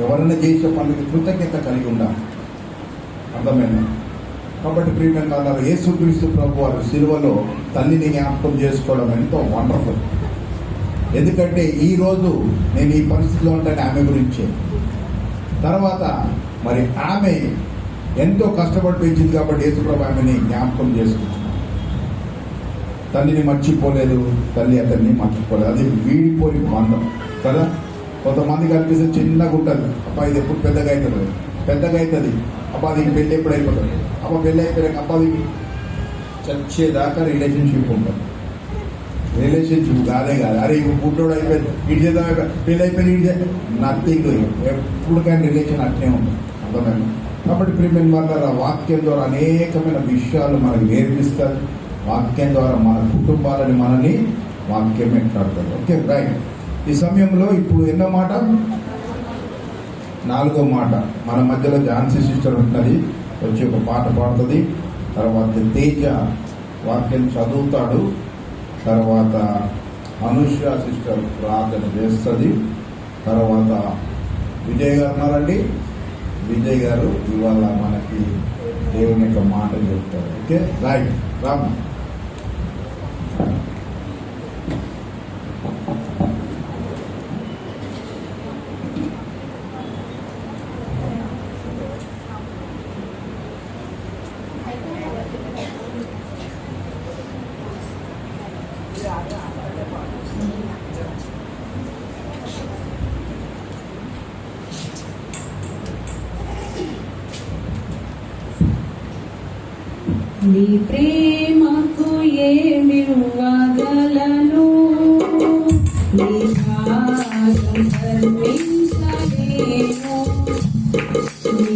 ఎవరైనా చేసే పనులకి కృతజ్ఞత కలిగి ఉండాలి. అర్థమైంది? కాబట్టి ప్రియమైన వాళ్ళ యేసుక్రీస్తు ప్రభు వారు సిలువలో తల్లిని జ్ఞాపకం చేసుకోవడం ఎంతో వండర్ఫుల్. ఎందుకంటే ఈరోజు నేను ఈ పరిస్థితిలో ఉంటాను ఆమె గురించే. తర్వాత మరి ఆమె ఎంతో కష్టపడి పెంచింది కాబట్టి యేసుప్రభు ఆమెని జ్ఞాపకం చేసుకుంటున్నాను. తల్లిని మర్చిపోలేదు, తల్లి అతన్ని మర్చిపోలేదు. అది వీడిపోయి బంధం కదా. కొంతమందికి అనిపిస్తే చిన్నగా ఉంటుంది, అబ్బా ఇది ఎప్పుడు పెద్దగా అవుతుంది, పెద్దగా అవుతుంది, అబ్బా దీనికి పెళ్ళి ఎప్పుడు అయిపోతుంది, అబ్బా పెళ్ళి అయిపోయాక అబ్బా దీనికి చచ్చేదాకా రిలేషన్షిప్ ఉంటుంది. రిలేషన్షిప్ కాదే కాదు. అరే పుట్టోడు అయిపోయింది, ఇటు చేద్దాం, పెళ్ళి అయిపోయింది, ఇటు చేద్దాం, నథింగ్. ఎప్పుడుకైనా రిలేషన్ అట్నే ఉంటుంది. అర్థమైంది? కాబట్టి ప్రియమైన వాళ్ళ వాక్యం ద్వారా అనేకమైన విషయాలు మనకు నేర్పిస్తారు. వాక్యం ద్వారా మన కుటుంబాలని మనని వాక్యం ఎట్లాడతారు. Okay, right. ఈ సమయంలో ఇప్పుడు ఎన్నో మాట? 4వ మాట. మన మధ్యలో ఝాన్సీ సిస్టర్ ఉంటుంది, వచ్చి ఒక పాట పాడుతుంది. తర్వాత తేజ వాక్యం చదువుతాడు. తర్వాత అనుష సిస్టర్ ప్రార్థన చేస్తుంది. తర్వాత విజయ్ గారు ఉన్నారండి. విజయ్ గారు ఇవాళ మనకి దేవుని యొక్క మాట చెప్తారు. Okay, right. రామ్. నీ ప్రేమకు ఏమివ్వగలను, నీ భాగం వర్ణించలేను. నీ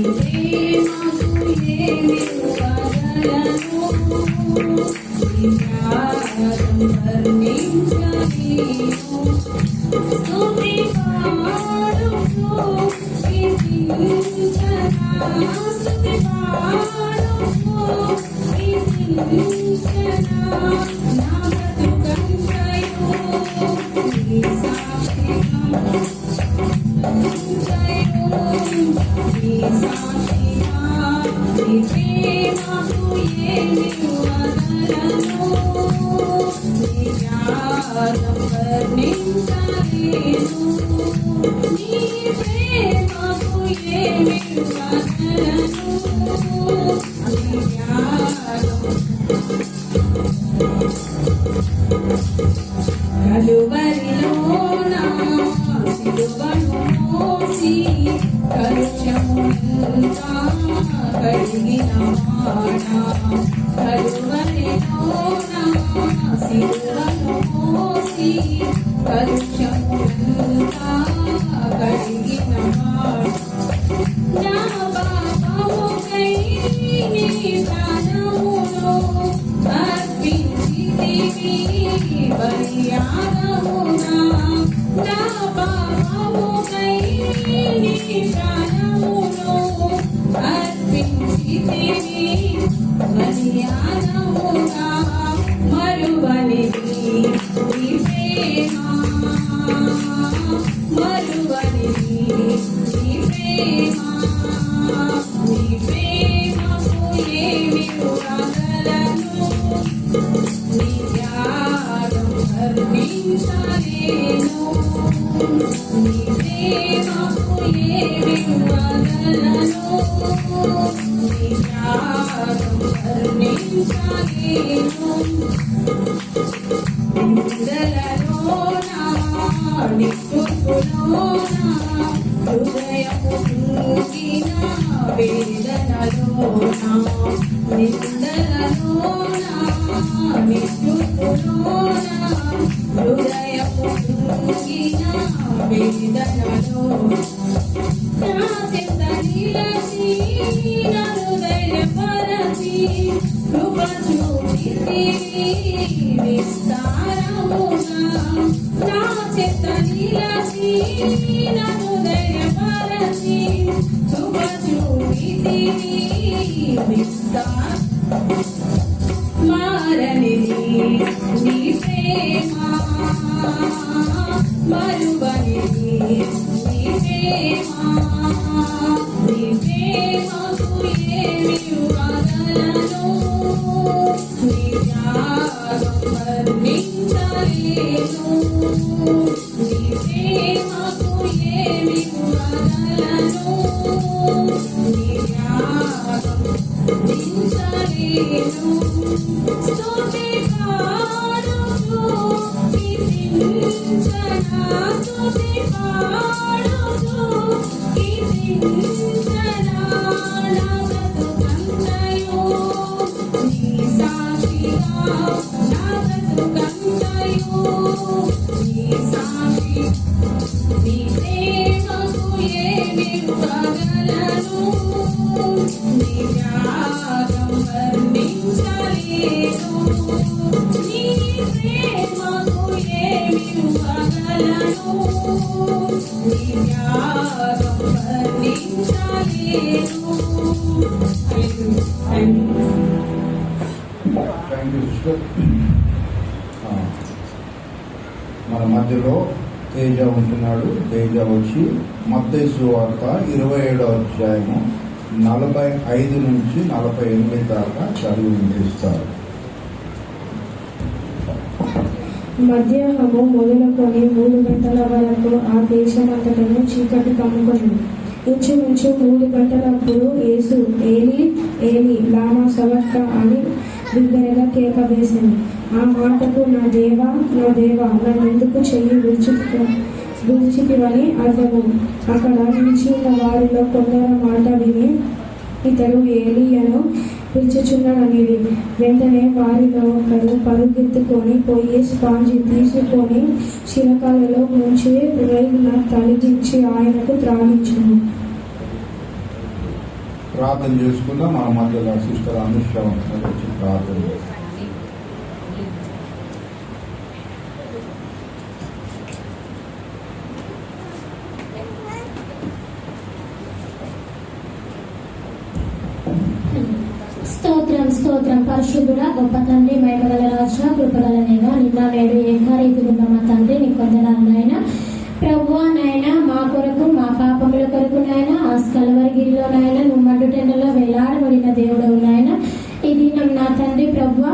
మన మధ్యలో తేజ ఉంటున్నాడు. తేజ వచ్చి మత్తయి సువార్త 27వ అధ్యాయము 45 నుంచి 48 దాకా చదివి వినిపిస్తారు. మధ్యాహ్నము మొదలుకొని 3 గంటల వరకు ఆ దేశమంతటను చీకటి కమ్ముకొనింది. ఇంచుమించు 3 గంటలప్పుడు యేసు ఏలీ ఏలీ లామా సబక్తా అని బిగ్గరగా కేక వేసింది. ఆ మాటకు నా దేవా నన్నెందుకు చెయ్యి విడిచితివని అర్థము. అక్కడ నిలిచి ఉన్న వారిలో కొందరు మాట విని ఇతడు ఏలీయను పిలుచుచున్నాడనేది. వెంటనే వారిలో ఒకరు పరుగెత్తుకొని పోయి స్పాంజి తీసుకొని చిరకాలలో ముంచి రేగున తలిగించి ఆయనకు త్రాగించును. ప్రార్థన చేసుకుందాం. మన మధ్యలో సిస్టర్ అనుష వచ్చి ప్రార్థన చేస్తాం. స్తోత్రం స్తోత్రం పరిశుద్ధుడా గొప్ప తండ్రి మహిమగల రాజా కృపగలనేగా నిన్న నేడు ఏకారీతిగున్న మా తండ్రి నీ కొందనాలు నాయన ప్రభువా నాయన మా కొరకు మా పాపముల కొరకు నాయన ఆ కలవరిగిరిలో నాయన నువ్వు మండుటెండలో వేలాడబడిన దేవుడవు నాయన ఈ దినం నా తండ్రి ప్రభువా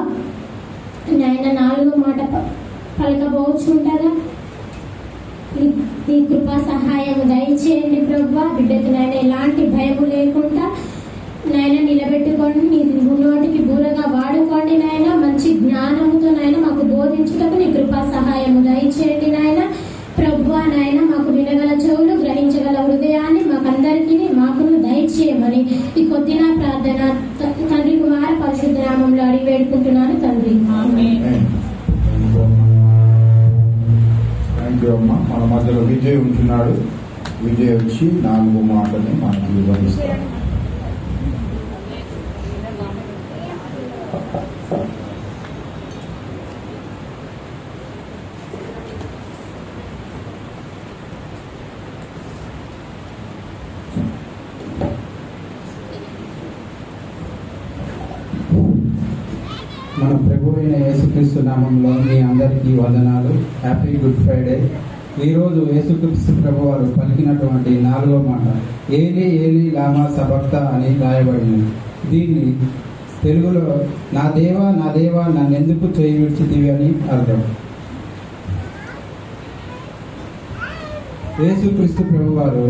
నాయన 4వ మాట పలకబోచుండగా నీ కృపా సహాయం దయచేయండి ప్రభువా బిడ్డకు నాయన ఎలాంటి భయము లేకుండా నాయన నిలబెట్టుకోండి నీ నోటికి బూరగా వాడుకోండి నాయన మంచి జ్ఞానముతో నాయన మాకు బోధించుటకు నీ కృపా సహాయము దయచేయండి నాయన ప్రభువా నాయన మాకు వినగల చెవులు గ్రహించగల హృదయాన్ని మాకందరికీ మాకును దయచేయమని ఈ కొద్దిన ప్రార్థన తండ్రి కుమార పరిశుద్ధ నామంలో అడిగి వేడుకుంటున్నాను తండ్రి థ్యాంక్ యూ అమ్మా. మన మధ్యలో విజయ్ ఉంటున్నాడు. విజయ్ వచ్చి 4 మాటల్ని మనకు వివరిస్తాడు. మన ప్రభు అయిన యేసుక్రీస్తు నామంలో మీ అందరికీ వందనాలు. Happy good Friday. ఈరోజు యేసుక్రీస్తు ప్రభు వారు పలికినటువంటి 4వ మాట ఏలి ఏలి లామా సబక్తా అని రాయబడింది. దీన్ని తెలుగులో నా దేవా నన్నెందుకు చేయి విడిచితివి అని అర్థం. యేసుక్రీస్తు ప్రభు వారు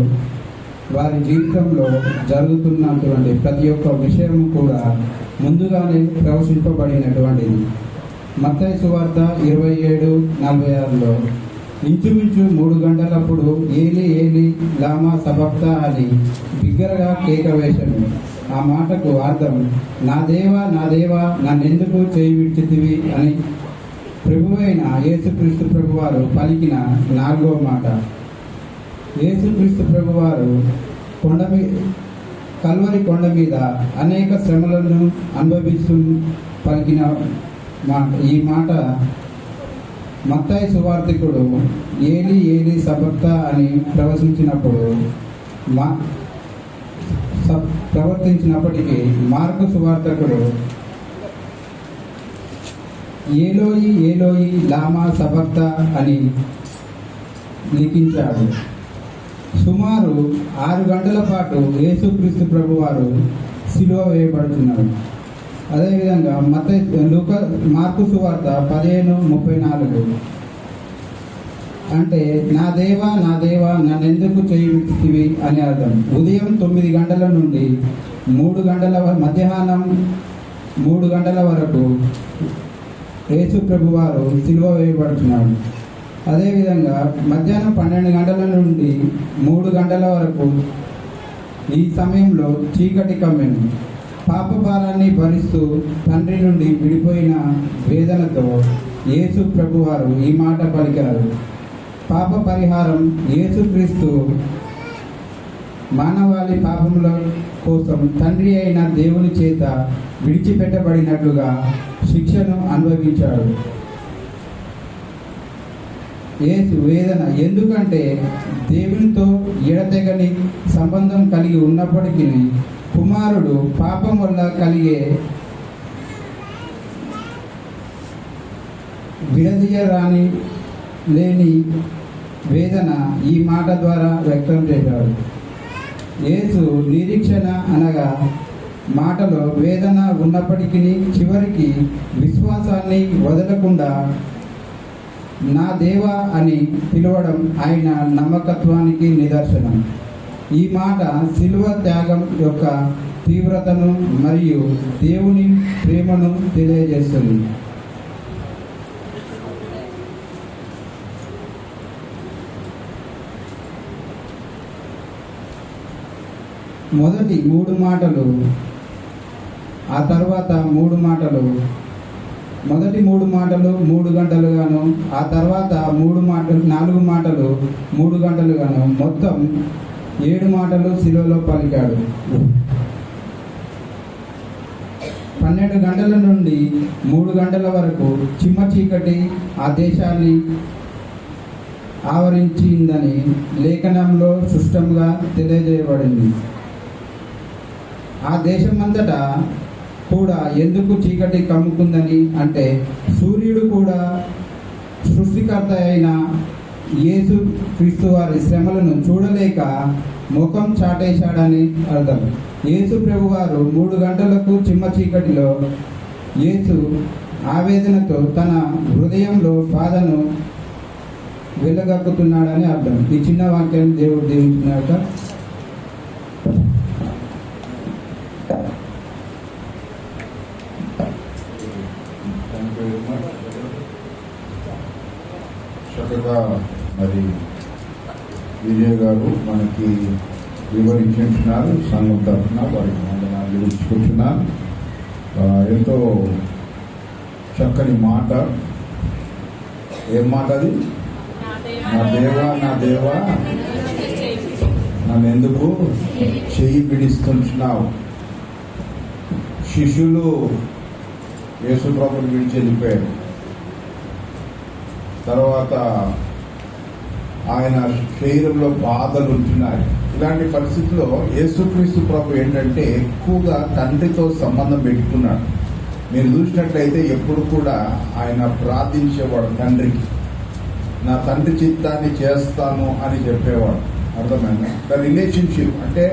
వారి జీవితంలో జరుగుతున్నటువంటి ప్రతి ఒక్క విషయం కూడా ముందుగానే ప్రవశింపబడినటువంటిది. మత్తయి సువార్త 27:46లో ఇంచుమించు 3 గంటలప్పుడు ఏలి ఏలి లామా సబక్తా అని బిగ్గరగా కేక వేశాను. ఆ మాటకు అర్థం నా దేవా నన్నెందుకు చేయి విడిచితివి అని ప్రభువైన యేసుక్రీస్తు ప్రభువారు పలికిన 4వ మాట. యేసుక్రీస్తు ప్రభువారు కల్వరి కొండ మీద అనేక శ్రమలను అనుభవిస్తూ పలికిన ఈ మాట మత్తయి సువార్తికుడు ఏలి ఏలి సబక్తా అని ప్రవర్తించినప్పటికీ మార్కు సువార్తకుడు ఏలోయి ఏలోయి లామా సబక్తా అని లిఖించాడు. సుమారు 6 గంటల పాటు యేసుక్రీస్తు ప్రభు వారు సిలువ వేయబడుతున్నారు. అదేవిధంగా మార్కు సువార్త 15:34 అంటే నా దేవా నన్నెందుకు చేయి విడిచితివి అని అర్థం. ఉదయం 9 గంటల నుండి 3 గంటల మధ్యాహ్నం 3 గంటల వరకు యేసు ప్రభు వారు సిలువ వేయబడుతున్నాడు. అదేవిధంగా మధ్యాహ్నం 12 గంటల నుండి 3 గంటల వరకు ఈ సమయంలో చీకటి కమ్మెను. పాప భారాన్ని భరిస్తూ తండ్రి నుండి విడిపోయిన వేదనతో యేసు ప్రభువారు ఈ మాట పలికారు. పాప పరిహారం యేసుక్రీస్తు మానవాళి పాపముల కోసం తండ్రి అయిన దేవుని చేత విడిచిపెట్టబడినట్లుగా శిక్షను అనుభవించాడు. యేసు వేదన ఎందుకంటే దేవునితో ఎడతెగని సంబంధం కలిగి ఉన్నప్పటికీ కుమారుడు పాపం వల్ల కలిగే విడదీయరాని లేని వేదన ఈ మాట ద్వారా వ్యక్తం చేశాడు. యేసు నిరీక్షణ అనగా మాటలో వేదన ఉన్నప్పటికీ చివరికి విశ్వాసాన్ని వదలకుండా నా దేవా అని పిలవడం ఆయన నమ్మకత్వానికి నిదర్శనం. ఈ మాట శిలువ త్యాగం యొక్క తీవ్రతను మరియు దేవుని ప్రేమను తెలియజేస్తుంది. మొదటి 3 మాటలు ఆ తర్వాత 3 మాటలు మొదటి 3 మాటలు 3 గంటలుగాను ఆ తర్వాత 4 మాటలు 3 గంటలుగాను మొత్తం 7 మాటలు శిలువలో పలికాడు. 12 గంటల నుండి 3 గంటల వరకు చిమ్మ చీకటి ఆ దేశాన్ని ఆవరించిందని లేఖనంలో స్పష్టంగా తెలియజేయబడింది. ఆ దేశమంతటా కూడా ఎందుకు చీకటి కమ్ముకుందని అంటే సూర్యుడు కూడా సృష్టికర్త అయిన యేసు క్రీస్తు వారి శ్రమలను చూడలేక ముఖం చాటేశాడని అర్థం. యేసు ప్రభు వారు 3 గంటలకు చిమ్మ చీకటిలో యేసు ఆవేదనతో తన హృదయంలో బాధను వెళ్ళగక్కుతున్నాడని అర్థం. ఈ చిన్న వాక్యాన్ని దేవుడు దీవించినాక చక్కగా మరి విజయ్ గారు మనకి వివరించున్నారు. సంఘం తరఫున వారికి వందనాలు వివరించుకుంటున్నాను. ఎంతో చక్కని మాట. ఏం మాట అది? నా దేవా నన్ను ఎందుకు చెయ్యి పిడిస్తుంటున్నావు? శిష్యులు యేసు ప్రభుని విడిచి వెళ్ళిపోయారు. తర్వాత ఆయన శరీరంలో బాధలు ఉంటున్నాయి. ఇలాంటి పరిస్థితుల్లో యేసుక్రీస్తు ప్రభు ఏంటంటే ఎక్కువగా తండ్రితో సంబంధం పెట్టుకున్నాడు. మీరు చూసినట్లయితే ఎప్పుడు కూడా ఆయన ప్రార్థించేవాడు తండ్రికి. నా తండ్రి చిత్తాన్ని చేస్తాను అని చెప్పేవాడు. అర్థమైందా? ద రిలేషన్షిప్ అంటే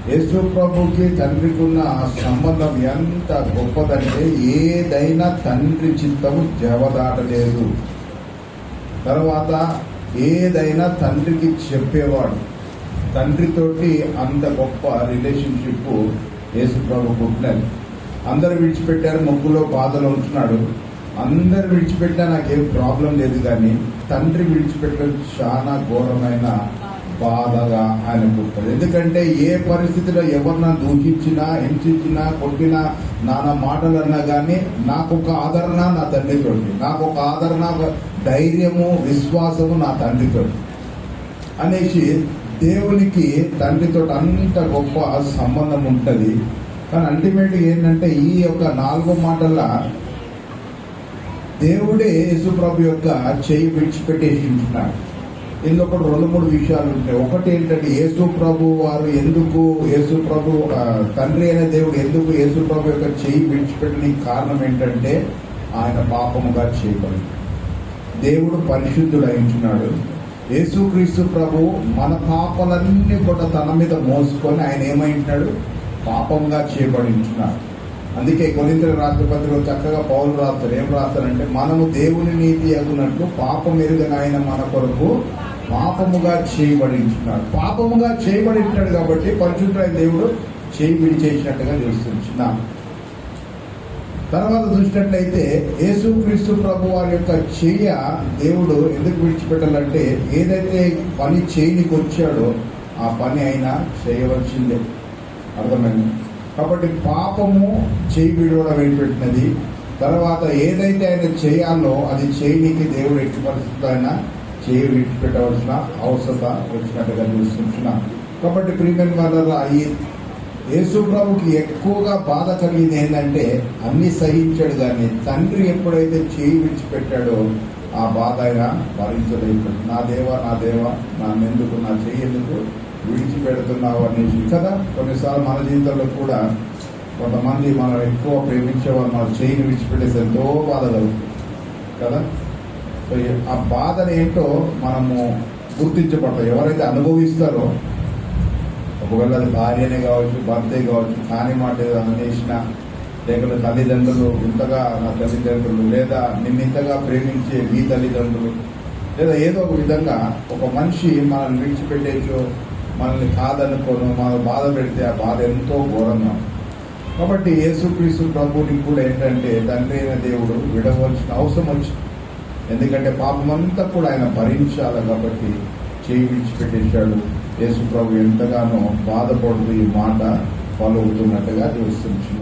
యేసు ప్రభుకి తండ్రికి ఉన్న సంబంధం ఎంత గొప్పదంటే ఏదైనా తండ్రి చిత్తము జవదాటలేదు. తర్వాత ఏదైనా తండ్రికి చెప్పేవాడు. తండ్రితోటి అంత గొప్ప రిలేషన్షిప్ యేసు ప్రభు పుట్టినది. అందరు విడిచిపెట్టారు, ముగ్గులో బాధలు ఉంటున్నాడు. అందరు విడిచిపెట్టినా నాకేం ప్రాబ్లం లేదు, కానీ తండ్రి విడిచిపెట్టడం చాలా ఘోరమైన బాధగా ఆయన పుట్టాడు. ఎందుకంటే ఏ పరిస్థితిలో ఎవరినా దూషించినా, హింసించినా, కొట్టినా, నానా మాటలు అన్నా కానీ నాకు ఒక ఆదరణ నా తండ్రితోటి, నాకు ఒక ఆదరణ, ధైర్యము, విశ్వాసము నా తండ్రితోటి అనేసి దేవునికి తండ్రితో అంత గొప్ప సంబంధం ఉంటుంది. కానీ అల్టిమేట్గా ఏంటంటే ఈ యొక్క 4 మాటల దేవుడే యేసుప్రభు యొక్క చేయి విడిచిపెట్టేసి ఉంటున్నాడు. ఇందులో ఒక 2-3 విషయాలు ఉంటాయి. ఒకటి ఏంటంటే యేసుప్రభు వారు ఎందుకు యేసుప్రభు తండ్రి అయిన దేవుడు ఎందుకు యేసుప్రభు యొక్క చేయి విడిచిపెట్టడానికి కారణం ఏంటంటే ఆయన పాపముగా చేయబడి దేవుడు పరిశుద్ధుడు అయించున్నాడు. యేసుక్రీస్తు ప్రభు మన పాపాలన్నీ కూడా తన మీద మోసుకొని ఆయన ఏమైంటున్నాడు? పాపంగా చేయబడించున్నాడు. అందుకే కొరింథీయుల రాసిన పత్రికలో చక్కగా పౌలు రాస్తారు. ఏం రాస్తారంటే మనము దేవుని నీతి అగునట్లు పాపం ఎరుగని ఆయన మన కొరకు పాపముగా చేయబడించున్నాడు. పాపముగా చేయబడింటాడు కాబట్టి పరిశుద్ధుడైన దేవుడు చేయి విడిచేసినట్టుగా చూస్తున్నాం. తర్వాత చూసినట్లయితే యేసుక్రీస్తు ప్రభు వారి యొక్క చెయ్య దేవుడు ఎందుకు విడిచిపెట్టాలంటే ఏదైతే పని చేయనికి వచ్చాడో ఆ పని అయినా చేయవలసిందే. అర్థమైంది? కాబట్టి పాపము చేయి విడవడం విడిపెట్టినది. తర్వాత ఏదైతే ఆయన చేయాలో అది చేయనికి దేవుడు ఎట్టి పరిస్థితుల్లో అయినా చేయి విడిచిపెట్టవలసిన అవసరత వచ్చినట్టుగా చూస్తున్నాం. కాబట్టి ప్రియమైన వాళ్ళ ఈ యేసు ప్రభుకి ఎక్కువగా బాధ కలిగింది ఏంటంటే అన్ని సహించాడు, కానీ తండ్రి ఎప్పుడైతే చేయి విడిచిపెట్టాడో ఆ బాధ ఆయన భరించలేదు. నా దేవా నన్నెందుకు, నా చేయి ఎందుకు విడిచిపెడుతున్నావు అనేసి కదా. కొన్నిసార్లు మన జీవితంలో కూడా కొంతమంది మనం ఎక్కువ ప్రేమించేవాళ్ళు మన చేయిని విడిచిపెట్టేసి ఎంతో బాధ కలుగుతుంది కదా. సో ఆ బాధను ఏంటో మనము గుర్తించబడతాం. ఎవరైతే అనుభవిస్తారో, ఒకవేళ అది భార్యనే కావచ్చు, భర్తే కావచ్చు, కాని మాట అనేసిన, లేకపోతే తల్లిదండ్రులు ఇంతగా నా తల్లిదండ్రులు, లేదా నిన్నింతగా ప్రేమించే మీ తల్లిదండ్రులు, లేదా ఏదో ఒక విధంగా ఒక మనిషి మనల్ని విడిచిపెట్టేచో, మనల్ని కాదనుకోను, మనం బాధ పెడితే ఆ బాధ ఎంతో ఘోరంగా. కాబట్టి యేసుక్రీస్తు ప్రభువుని కూడా ఏంటంటే తండ్రి అయిన దేవుడు విడవలసిన అవసరం వచ్చింది. ఎందుకంటే పాపమంతా కూడా ఆయన భరించాలి కాబట్టి చేయి విడిచిపెట్టేశాడు. యేసు ప్రభు ఎంతగానో బాధపడుతూ ఈ మాట పలుకుతున్నట్టుగా చూస్తున్నాం.